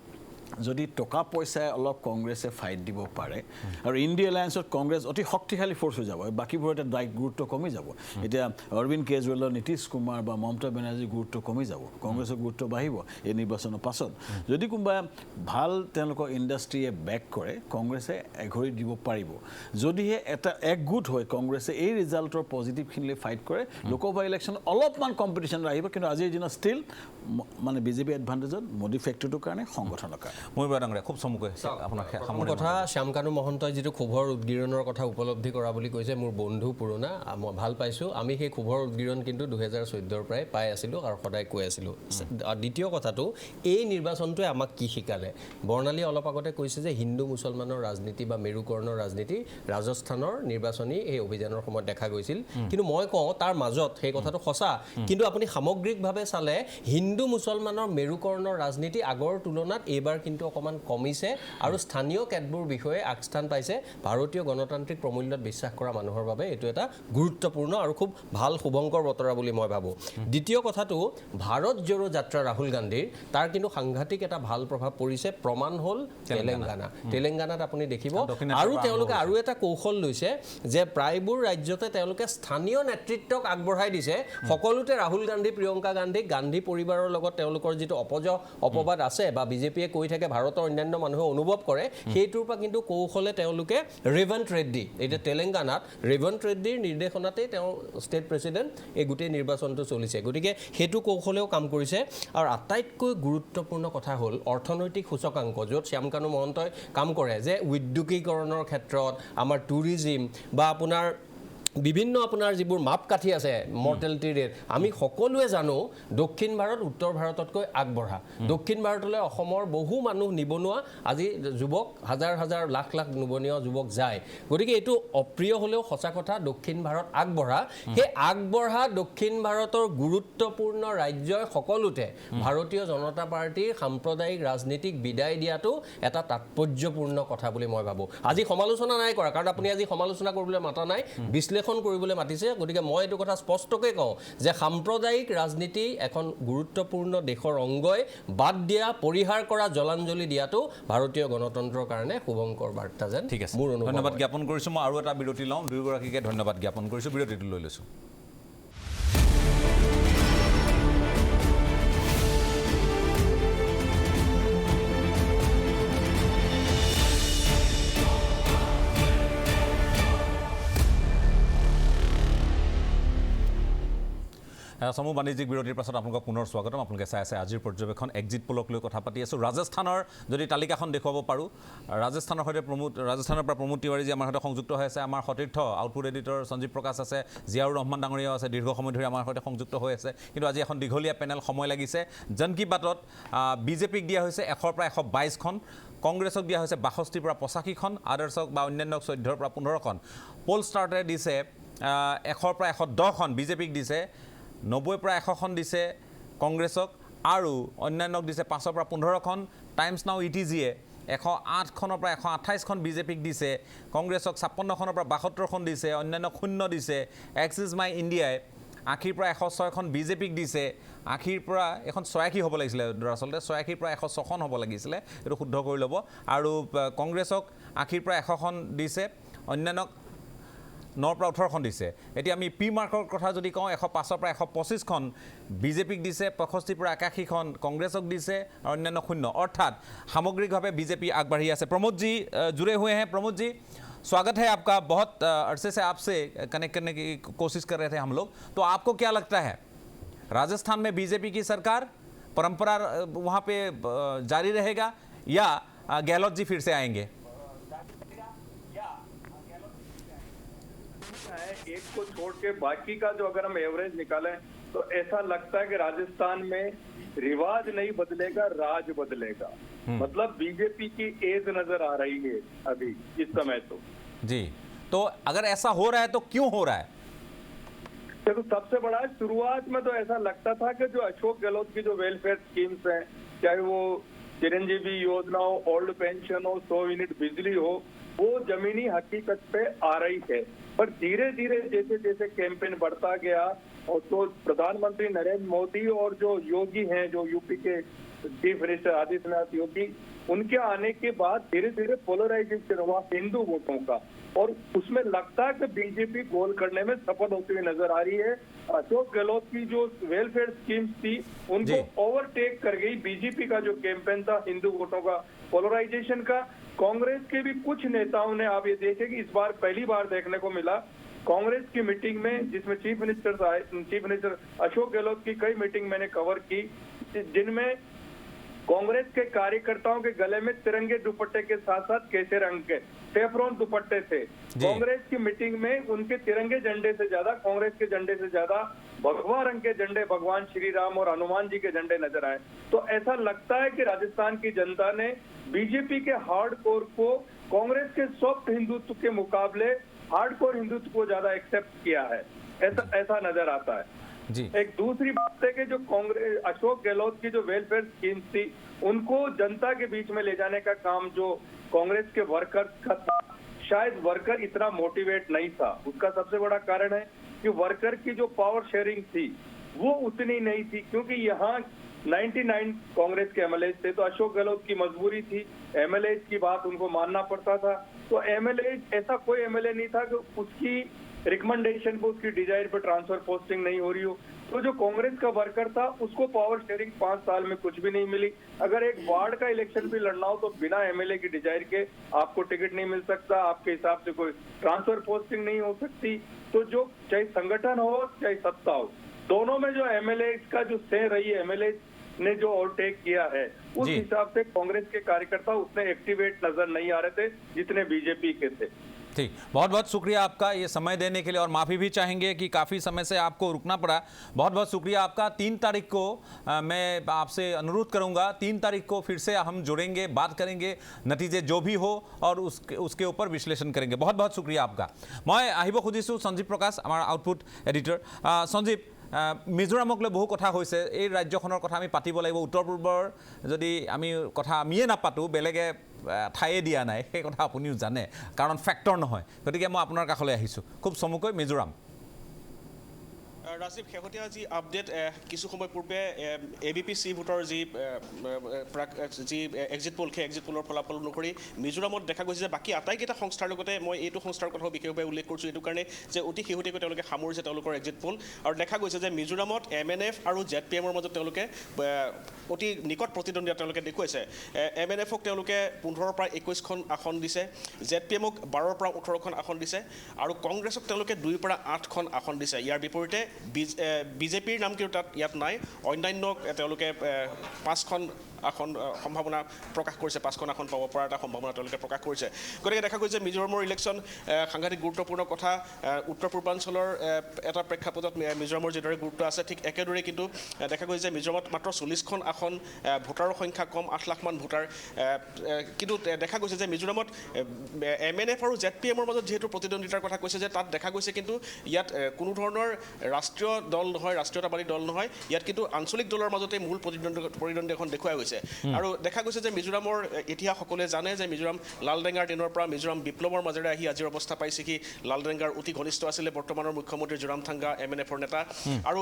যদি টকা পইচাই অলপ কংগ্ৰেছে ফাইট দিব পাৰে আৰু ইণ্ডিয়া এলায়েন্সত কংগ্ৰেছ অতি শক্তিশালী ফ'ৰ্চ হৈ যাব বাকীবোৰ এটা গুৰুত্ব কমি যাব এতিয়া অৰবিন্দ কেজৰিৱালৰ নীতিশ কুমাৰ বা মমতা বেনাৰ্জীৰ গুৰুত্ব কমি যাব কংগ্ৰেছৰ গুৰুত্ব বাঢ়িব এই নিৰ্বাচনৰ পাছত যদি কোনোবা ভাল তেওঁলোকৰ ইণ্ডাষ্ট্ৰীয়ে বেক কৰে কংগ্ৰেছে এঘৰি দিব পাৰিব যদিহে এটা একগোট হৈ কংগ্ৰেছে এই ৰিজাল্টৰ পজিটিভখিনিলৈ ফাইট কৰে লোকসভা ইলেকশ্যনত অলপমান কম্পিটিশ্যন আহিব কিন্তু আজিৰ দিনত ষ্টিল মানে বিজেপি এডভান্টেজত মোদী ফেক্টৰীটোৰ কাৰণে সংগঠনৰ কাৰণে মই বৰা ডাঙৰীয়া খুব চমুকৈ আপোনাক কথা শ্যামকানু মহন্তই যিটো ক্ষোভৰ উদগীৰণৰ কথা উপলব্ধি কৰা বুলি কৈছে মোৰ বন্ধু পুৰণা মই ভাল পাইছোঁ আমি সেই ক্ষোভৰ উদগীৰণ কিন্তু 2014 পৰাই পাই আছিলোঁ আৰু সদায় কৈ আছিলোঁ দ্বিতীয় কথাটো এই নিৰ্বাচনটোৱে আমাক কি শিকালে বৰ্ণালীয়ে অলপ আগতে কৈছে যে হিন্দু মুছলমানৰ ৰাজনীতি বা মেৰুকৰণৰ ৰাজনীতি ৰাজস্থানৰ নিৰ্বাচনী এই অভিযানৰ সময়ত দেখা গৈছিল কিন্তু মই কওঁ তাৰ মাজত সেই কথাটো সঁচা কিন্তু আপুনি সামগ্ৰিকভাৱে চালে হিন্দু মুছলমানৰ মেৰুকৰণৰ ৰাজনীতি আগৰ তুলনাত এইবাৰ কিন্তু অকণমান কমিছে আৰু স্থানীয় কেতবোৰ বিষয়ে আগস্থান পাইছে ভাৰতীয় গণতান্ত্ৰিক প্ৰমূল্যত বিশ্বাস কৰা মানুহৰ বাবে এইটো এটা গুৰুত্বপূৰ্ণ আৰু খুব ভাল শুভংকৰ বতৰা বুলি মই ভাবোঁ দ্বিতীয় কথাটো ভাৰত জোড়ো যাত্ৰা ৰাহুল গান্ধীৰ তাৰ কিন্তু সাংঘাতিক এটা ভাল প্ৰভাৱ পৰিছে প্ৰমাণ হ'ল তেলেংগানাত আপুনি দেখিব আৰু তেওঁলোকে আৰু এটা কৌশল লৈছে যে প্ৰায়বোৰ ৰাজ্যতে তেওঁলোকে স্থানীয় নেতৃত্বক আগবঢ়াই দিছে সকলোতে ৰাহুল গান্ধী প্ৰিয়ংকা গান্ধী পৰিবাৰৰ লগত তেওঁলোকৰ যিটো অপবাদ আছে বা বিজেপিয়ে কৈ থাকে ভাৰতৰ অন্যান্য মানুহে অনুভৱ কৰে সেইটোৰ পৰা কিন্তু কৌশলে তেওঁলোকে ৰেৱন্ত ৰেড্ডী এতিয়া তেলেংগানাত ৰেৱন্ত ৰেড্ডীৰ নিৰ্দেশনাতেই তেওঁ ষ্টেট প্ৰেছিডেণ্ট এই গোটেই নিৰ্বাচনটো চলিছে গতিকে সেইটো কৌশলেও কাম কৰিছে আৰু আটাইতকৈ গুৰুত্বপূৰ্ণ কথা হ'ল অৰ্থনৈতিক সূচকাংক য'ত শ্যামকানু মহন্তই কাম কৰে যে উদ্যোগীকৰণৰ ক্ষেত্ৰত আমাৰ টুৰিজিম বা আপোনাৰ বিভিন্ন আপোনাৰ যিবোৰ মাপকাঠি আছে মৰ্টেলিটি ৰেট আমি সকলোৱে জানো দক্ষিণ ভাৰত উত্তৰ ভাৰততকৈ আগবঢ়া দক্ষিণ ভাৰতলৈ অসমৰ বহু মানুহ নিবনুৱা আজি যুৱক হাজাৰ হাজাৰ লাখ লাখ নিবনুৱা যুৱক যায় গতিকে এইটো অপ্ৰিয় হ'লেও সঁচা কথা দক্ষিণ ভাৰত আগবঢ়া সেই আগবঢ়া দক্ষিণ ভাৰতৰ গুৰুত্বপূৰ্ণ ৰাজ্যই সকলোতে ভাৰতীয় জনতা পাৰ্টিৰ সাম্প্ৰদায়িক ৰাজনীতিক বিদায় দিয়াটো এটা তাৎপৰ্যপূৰ্ণ কথা বুলি মই ভাবোঁ আজি সমালোচনা নাই কৰা কাৰণ আপুনি আজি সমালোচনা কৰিবলৈ মাতা নাই বিশ্লেষণ কৰিবলৈ মাতিছে গতিকে মই এইটো কথা স্পষ্টকৈ কওঁ যে সাম্প্ৰদায়িক ৰাজনীতি এখন গুৰুত্বপূৰ্ণ দেশৰ অংগই বাদ দিয়া পৰিহাৰ কৰা জলাঞ্জলি দিয়াটো ভাৰতীয় গণতন্ত্ৰৰ কাৰণে শুভংকৰ বাৰ্তা যেন ঠিক আছে মোৰ অনুভৱ ধন্যবাদ জ্ঞাপন কৰিছোঁ মই আৰু এটা বিৰতি লওঁ দুয়োগৰাকীকে ধন্যবাদ জ্ঞাপন কৰিছোঁ বিৰতিটো লৈ লৈছোঁ সমূহ বাণিজ্যিক বিৰতিৰ পাছত আপোনালোকক পুনৰ স্বাগতম আপোনালোকে চাই আছে আজিৰ পৰ্যবেক্ষণ এক্সিট পোলক লৈ কথা পাতি আছোঁ ৰাজস্থানৰ যদি তালিকাখন দেখুৱাব পাৰোঁ ৰাজস্থানৰ সৈতে ৰাজস্থানৰ পৰা প্ৰমোদ তিৱাৰীজী আমাৰ সৈতে সংযুক্ত হৈ আছে আমাৰ সতীৰ্থ আউটপুট এডিটৰ সঞ্জীৱ প্ৰকাশ আছে জিয়াউৰ ৰহমান ডাঙৰীয়াও আছে দীৰ্ঘ সময় ধৰি আমাৰ সৈতে সংযুক্ত হৈ আছে কিন্তু আজি এখন দীঘলীয়া পেনেল সময় লাগিছে জন কি বাতত বিজেপিক দিয়া হৈছে 100ৰ পৰা 122খন কংগ্ৰেছক দিয়া হৈছে 62ৰ পৰা 85খন আদাৰ্ছক বা অন্যান্যক 14ৰ পৰা 15খন পোল ষ্টাৰ্টে দিছে 100ৰ পৰা 110খন বিজেপিক দিছে 90ৰ পৰা 100খন দিছে কংগ্ৰেছক আৰু অন্যান্যক দিছে 5ৰ পৰা 15খন টাইমছ নাও ইটিজিয়ে 108খনৰ পৰা 128খন বিজেপিক দিছে কংগ্ৰেছক 56খনৰ পৰা 72খন দিছে অন্যান্য 0 দিছে এক্সিছ মাই ইণ্ডিয়াই 80ৰ পৰা 106খন বিজেপিক দিছে 80ৰ পৰা এখন 86 হ'ব লাগিছিলে দৰাচলতে 86ৰ পৰা 106খন হ'ব লাগিছিলে এইটো শুদ্ধ কৰি ল'ব আৰু কংগ্ৰেছক 80ৰ পৰা 100খন দিছে অন্যান্যক 9ৰ পৰা 18খন দিছে এতিয়া আমি পি মাৰ্কৰ কথা যদি কওঁ 105ৰ পৰা 125খন বিজেপিক দিছে 65ৰ পৰা 81খন কংগ্ৰেছক দিছে আৰু অন্যান্য 0 অৰ্থাৎ সামগ্ৰিকভাৱে বিজেপি আগবাঢ়ি আছে प्रमोद जी जुड़े हुए हैं प्रमोद जी स्वागत है आपका बहुत अरसे से आपसे कनेक्ट करने की कोशिश कर रहे थे हम लोग तो आपको क्या लगता है राजस्थान में बीजेपी की सरकार परंपरा वहाँ पे जारी रहेगा या गहलोत जी फिर से आएंगे एक को छोड़ के बाकी का जो अगर हम एवरेज निकालें तो ऐसा लगता है कि राजस्थान में रिवाज नहीं बदलेगा राज बदलेगा मतलब बीजेपी की एज नजर आ रही है अभी इस समय तो जी तो अगर ऐसा हो रहा है तो क्यों हो रहा है देखो सबसे बड़ा शुरुआत में तो ऐसा लगता था कि जो अशोक गहलोत की जो वेलफेयर स्कीम्स हैं चाहे वो चिरंजीवी योजना हो ओल्ड पेंशन हो 100 यूनिट बिजली हो वो जमीनी हकीकत पे आ रही है पर धीरे धीरे जैसे जैसे कैंपेन बढ़ता गया और तो प्रधानमंत्री नरेंद्र मोदी और जो योगी हैं जो यूपी के चीफ मिनिस्टर आदित्यनाथ योगी उनके आने के बाद धीरे धीरे पोलराइजेशन हुआ हिंदू वोटों का और उसमें लगता है कि बीजेपी गोल करने में सफल होती हुई नजर आ रही है अशोक गहलोत की जो वेलफेयर स्कीम्स थी उनको ओवरटेक कर गई बीजेपी का जो कैंपेन था हिंदू वोटों का पोलराइजेशन का कांग्रेस के भी कुछ नेताओं ने आप ये देखे कि इस बार पहली बार देखने को मिला कांग्रेस की मीटिंग में जिसमें चीफ मिनिस्टर अशोक गहलोत की कई मीटिंग मैंने कवर की जिनमें कांग्रेस के कार्यकर्ताओं के गले में तिरंगे दुपट्टे के साथ साथ कैसे रंग के सेफ्रॉन दुपट्टे थे कांग्रेस की मीटिंग में उनके तिरंगे झंडे से ज्यादा कांग्रेस के झंडे से ज्यादा भगवा रंग के झंडे भगवान श्री राम और हनुमान जी के झंडे नजर आए तो ऐसा लगता है कि राजस्थान की जनता ने बीजेपी के हार्डकोर को कांग्रेस के सॉफ्ट हिंदुत्व के मुकाबले हार्डकोर हिंदुत्व को ज्यादा एक्सेप्ट किया है ऐसा नजर आता है जी एक दूसरी बात है कि जो कांग्रेस अशोक गहलोत की जो वेलफेयर स्कीम्स थी उनको जनता के बीच में ले जाने का काम जो कांग्रेस के वर्कर्स का था शायद वर्कर इतना मोटिवेट नहीं था उसका सबसे बड़ा कारण है कि वर्कर की जो पावर शेयरिंग थी वो उतनी नहीं थी क्योंकि यहाँ 99 कांग्रेस के एमएलए थे तो अशोक गहलोत की मजबूरी थी एमएलए की बात उनको मानना पड़ता था तो एमएलए ऐसा कोई एमएलए नहीं था कि उसकी रिकमेंडेशन पे उसकी डिजायर पे ट्रांसफर पोस्टिंग नहीं हो रही हो तो जो कांग्रेस का वर्कर था उसको पावर शेयरिंग 5 साल में कुछ भी नहीं मिली अगर एक वार्ड का इलेक्शन भी लड़ना हो तो बिना एमएलए की डिजायर के आपको टिकट नहीं मिल सकता आपके हिसाब से कोई ट्रांसफर पोस्टिंग नहीं हो सकती तो जो चाहे संगठन हो चाहे सत्ता हो दोनों में जो एमएलए का जो से रही है एमएलए ने जो ओवरटेक किया है उस हिसाब से कांग्रेस के कार्यकर्ता उतने एक्टिवेट नजर नहीं आ रहे थे जितने बीजेपी के थे ठीक, बहुत बहुत शुक्रिया आपका ये समय देने के लिए और माफ़ी भी चाहेंगे कि काफ़ी समय से आपको रुकना पड़ा। बहुत बहुत शुक्रिया आपका। 3 तारीख को मैं आपसे अनुरोध करूंगा, 3 तारीख को फिर से हम जुड़ेंगे, बात करेंगे, नतीजे जो भी हो और उसके ऊपर विश्लेषण करेंगे। बहुत बहुत शुक्रिया आपका। मैं আহিব খুজিছোঁ সঞ্জীৱ প্ৰকাশ, আমাৰ আউটপুট এডিটৰ। সঞ্জীৱ, মিজোৰামক লৈ বহু কথা হৈছে, এই ৰাজ্যখনৰ কথা আমি পাতিব লাগিব। উত্তৰ পূৰ্বৰ যদি আমি কথা আমিয়ে নাপাতোঁ, বেলেগে ঠায়ে দিয়া নাই, সেই কথা আপুনিও জানে, কাৰণ ফেক্টৰ নহয়। গতিকে মই আপোনাৰ কাষলৈ আহিছোঁ খুব চমুকৈ। মিজোৰাম ৰাজীৱ, শেহতীয়া যি আপডেট কিছু সময় পূৰ্বে ABP C ভোটৰ যি এক্সিট পোল, সেই এক্সিট পোলৰ ফলাফল অনুসৰি মিজোৰামত দেখা গৈছে যে বাকী আটাইকেইটা সংস্থাৰ লগতে মই এইটো সংস্থাৰ কথাও বিশেষভাৱে উল্লেখ কৰিছোঁ, এইটো কাৰণে যে অতি শেহতীয়াকৈ তেওঁলোকে সামৰিছে তেওঁলোকৰ এক্সিট পোল। আৰু দেখা গৈছে যে মিজোৰামত MNF আৰু ZPMৰ মাজত তেওঁলোকে অতি নিকট প্ৰতিদ্বন্দ্বিতা তেওঁলোকে দেখুৱাইছে। MNFক তেওঁলোকে 15ৰ পৰা 21খন আসন দিছে, ZPMক 12ৰ পৰা 18খন আসন দিছে, আৰু কংগ্ৰেছক তেওঁলোকে 2ৰ পৰা 8খন আসন দিছে। ইয়াৰ বিপৰীতে বিজেপিৰ নাম কিন্তু ইয়াত নাই, অন্যান্য তেওঁলোকে 5খন আসন সম্ভাৱনা প্ৰকাশ কৰিছে, 5খন আসন পাব পৰা এটা সম্ভাৱনা তেওঁলোকে প্ৰকাশ কৰিছে। গতিকে দেখা গৈছে মিজোৰামৰ ইলেকশ্যন সাংঘাতিক গুৰুত্বপূৰ্ণ কথা। উত্তৰ পূৰ্বাঞ্চলৰ এটা প্ৰেক্ষাপটত মিজোৰামৰ যিদৰে গুৰুত্ব আছে, ঠিক একেদৰে কিন্তু দেখা গৈছে যে মিজোৰামত মাত্ৰ 40খন আসন, ভোটাৰৰ সংখ্যা কম, 8 লাখমান ভোটাৰ। কিন্তু দেখা গৈছে যে মিজোৰামত MNF আৰু ZPMৰ মাজত যিহেতু প্ৰতিদ্বন্দ্বিতাৰ কথা কৈছে, যে তাত দেখা গৈছে কিন্তু ইয়াত কোনো ধৰণৰ ৰাষ্ট্ৰীয় দল নহয়, ৰাষ্ট্ৰীয়তাবাদী দল নহয়, ইয়াত কিন্তু আঞ্চলিক দলৰ মাজতে মূল প্ৰতিদ্বন্দ্বী এখন দেখুওৱা গৈছে। আৰু দেখা গৈছে যে মিজোৰামৰ ইতিহাস সকলোৱে জানে যে মিজোৰাম লালডেঙাৰ দিনৰ পৰা মিজোৰাম বিপ্লৱৰ মাজেৰে আহি আজিৰ অৱস্থা পাইছেহি। লালডেঙাৰ অতি ঘনিষ্ঠ আছিলে বৰ্তমানৰ মুখ্যমন্ত্ৰী জোৰামথাংগা, MNFৰ নেতা। আৰু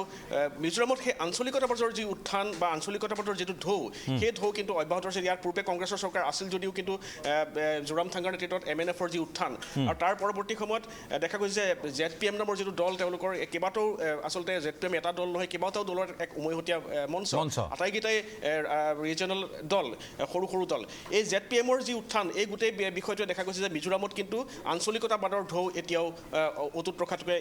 মিজোৰামত সেই আঞ্চলিকতাবাদৰ যি উত্থান বা আঞ্চলিকতাবাদৰ যিটো ঢৌ, সেই ঢৌ কিন্তু অব্যাহত আছে। ইয়াৰ পূৰ্বে কংগ্ৰেছৰ চৰকাৰ আছিল যদিও কিন্তু জোৰামথাংগাৰ নেতৃত্বত MNFৰ যি উত্থান, আৰু তাৰ পৰৱৰ্তী সময়ত দেখা গৈছে যে ZPM নামৰ যিটো দল, তেওঁলোকৰ কেইবাটাও, আচলতে ZPM এটা দল নহয়, কেইবাটাও দলৰ এক উমৈহতীয়া মঞ্চ, আটাইকেইটাই ৰিজনেল দল, সৰু সৰু দল। এই ZPMৰ যি উত্থান, এই গোটেই বিষয়টোৱে দেখা গৈছে যে মিজোৰামত কিন্তু আঞ্চলিকতাবাদৰ ঢৌ এতিয়াও অটুট ৰখাটোকে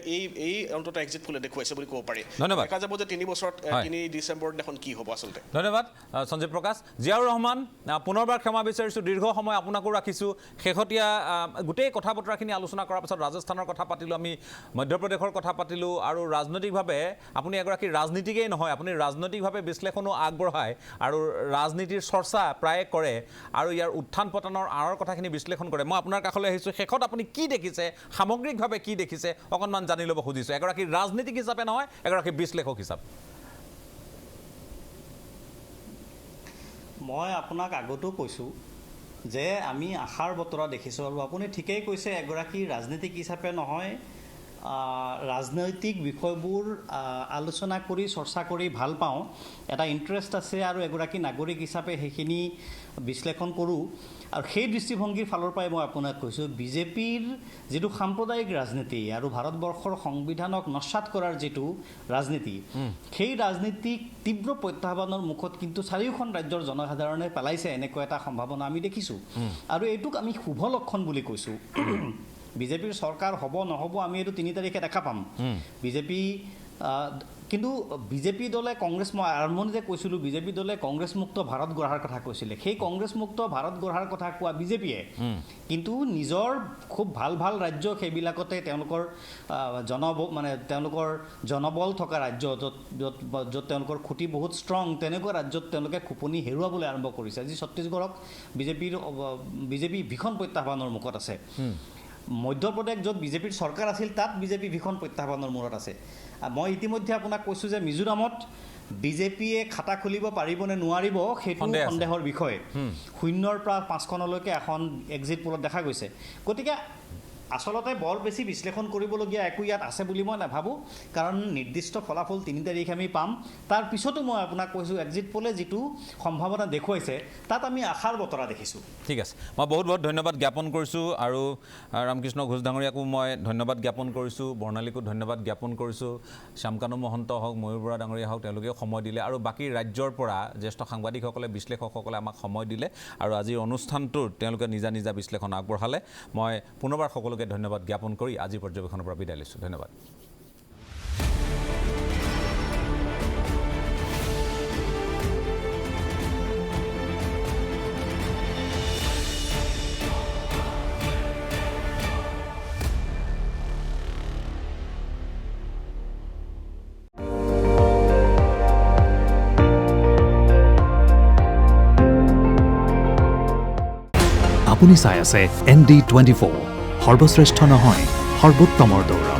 এই অন্তত এক্সিট পোলে দেখুৱাইছে বুলি ক'ব পাৰি। ধন্যবাদ। দেখা যাব যে 3 বছৰত 3 ডিচেম্বৰত এখন কি হ'ব আচলতে। ধন্যবাদ সঞ্জীৱ প্ৰকাশ। জিয়াউৰ ৰহমান, পুনৰবাৰ ক্ষমা বিচাৰিছোঁ, দীৰ্ঘ সময় আপোনাকো ৰাখিছোঁ। শেহতীয়া গোটেই কথা বতৰাখিনি আলোচনা কৰাৰ পিছত ৰাজস্থানৰ কথা পাতিলোঁ, আমি মধ্যপ্ৰদেশৰ কথা পাতিলোঁ, আৰু ৰাজনৈতিকভাৱে আপুনি এগৰাকী ৰাজনীতিকেই নহয়, আপুনি ৰাজনৈতিকভাৱে বিশ্লেষণো আগবঢ়ায় আৰু ৰাজনীতিৰ চৰ্চা প্ৰায়ে কৰে, আৰু ইয়াৰ উত্থান পতনৰ আঁৰৰ কথাখিনি বিশ্লেষণ কৰে। মই আপোনাৰ কাষলৈ আহিছোঁ, শেষত আপুনি কি দেখিছে, সামগ্ৰিকভাৱে কি দেখিছে অকণমান জানি ল'ব খুজিছোঁ, এগৰাকী ৰাজনীতিক হিচাপে নহয়, এগৰাকী বিশ্লেষক হিচাপে। মই আপোনাক আগতো কৈছোঁ যে আমি আশাৰ বতৰা দেখিছোঁ, আৰু আপুনি ঠিকেই কৈছে, এগৰাকী ৰাজনীতিক হিচাপে নহয়, ৰাজনৈতিক বিষয়বোৰ আলোচনা কৰি চৰ্চা কৰি ভাল পাওঁ, এটা ইণ্টাৰেষ্ট আছে, আৰু এগৰাকী নাগৰিক হিচাপে সেইখিনি বিশ্লেষণ কৰোঁ। আৰু সেই দৃষ্টিভংগীৰ ফালৰ পৰাই মই আপোনাক কৈছোঁ, বিজেপিৰ যিটো সাম্প্ৰদায়িক ৰাজনীতি আৰু ভাৰতবৰ্ষৰ সংবিধানক নস্যাৎ কৰাৰ যিটো ৰাজনীতি, সেই ৰাজনীতিক তীব্ৰ প্ৰত্যাহ্বানৰ মুখত কিন্তু চাৰিওখন ৰাজ্যৰ জনসাধাৰণে পেলাইছে, এনেকুৱা এটা সম্ভাৱনা আমি দেখিছোঁ। আৰু এইটোক আমি শুভ লক্ষণ বুলি কৈছোঁ। বিজেপিৰ চৰকাৰ হ'ব নহ'ব আমি এইটো 3 তাৰিখে দেখা পাম। কিন্তু বিজেপি দলে কংগ্ৰেছ, মই আৰম্ভণিতে কৈছিলোঁ, বিজেপি দলে কংগ্ৰেছমুক্ত ভাৰত গঢ়াৰ কথা কৈছিলে। সেই কংগ্ৰেছমুক্ত ভাৰত গঢ়াৰ কথা কোৱা বিজেপিয়ে কিন্তু নিজৰ খুব ভাল ভাল ৰাজ্য, সেইবিলাকতে তেওঁলোকৰ তেওঁলোকৰ জনবল থকা ৰাজ্য, য'ত তেওঁলোকৰ খুঁটি বহুত ষ্ট্ৰং, তেনেকুৱা ৰাজ্যত তেওঁলোকে খোপনি হেৰুৱাবলৈ আৰম্ভ কৰিছে। আজি ছত্তীশগড়ক বিজেপি ভীষণ প্ৰত্যাহ্বানৰ মুখত আছে। মধ্যপ্ৰদেশ, য'ত বিজেপিৰ চৰকাৰ আছিল, তাত বিজেপি ভীষণ প্ৰত্যাহ্বানৰ মূৰত আছে। মই ইতিমধ্যে আপোনাক কৈছোঁ যে মিজোৰামত বিজেপিয়ে খাতা খুলিব পাৰিব নে নোৱাৰিব, সেইটো সন্দেহৰ বিষয়। 0ৰ পৰা 5খনলৈকে এখন এক্সিট পোলত দেখা গৈছে। গতিকে আচলতে বৰ বেছি বিশ্লেষণ কৰিবলগীয়া একো ইয়াত আছে বুলি মই নাভাবোঁ, কাৰণ নিৰ্দিষ্ট ফলাফল 3 তাৰিখে আমি পাম। তাৰ পিছতো মই আপোনাক কৈছোঁ, এক্সিট পোলে যিটো সম্ভাৱনা দেখুৱাইছে, তাত আমি আশাৰ বতৰা দেখিছোঁ। ঠিক আছে, মই বহুত বহুত ধন্যবাদ জ্ঞাপন কৰিছোঁ, আৰু ৰামকৃষ্ণ ঘোষ ডাঙৰীয়াকো মই ধন্যবাদ জ্ঞাপন কৰিছোঁ, বৰ্ণালীকো ধন্যবাদ জ্ঞাপন কৰিছোঁ, শ্যামকানু মহন্ত হওক, ময়ূৰ বৰা ডাঙৰীয়া হওক, তেওঁলোকেও সময় দিলে, আৰু বাকী ৰাজ্যৰ পৰা জ্যেষ্ঠ সাংবাদিকসকলে, বিশ্লেষকসকলে আমাক সময় দিলে, আৰু আজিৰ অনুষ্ঠানটোত তেওঁলোকে নিজা নিজা বিশ্লেষণ আগবঢ়ালে। মই পুনৰবাৰ সকলোকে ধন্যবাদ জ্ঞাপন কৰি আজিৰ পৰ্যবেক্ষণৰ পৰা বিদায় লৈছোঁ। ধন্যবাদ। আপুনি চাই আছে ND24 সৰ্বশ্ৰেষ্ঠ নহয় সৰ্বোত্তমৰ দৌৰা।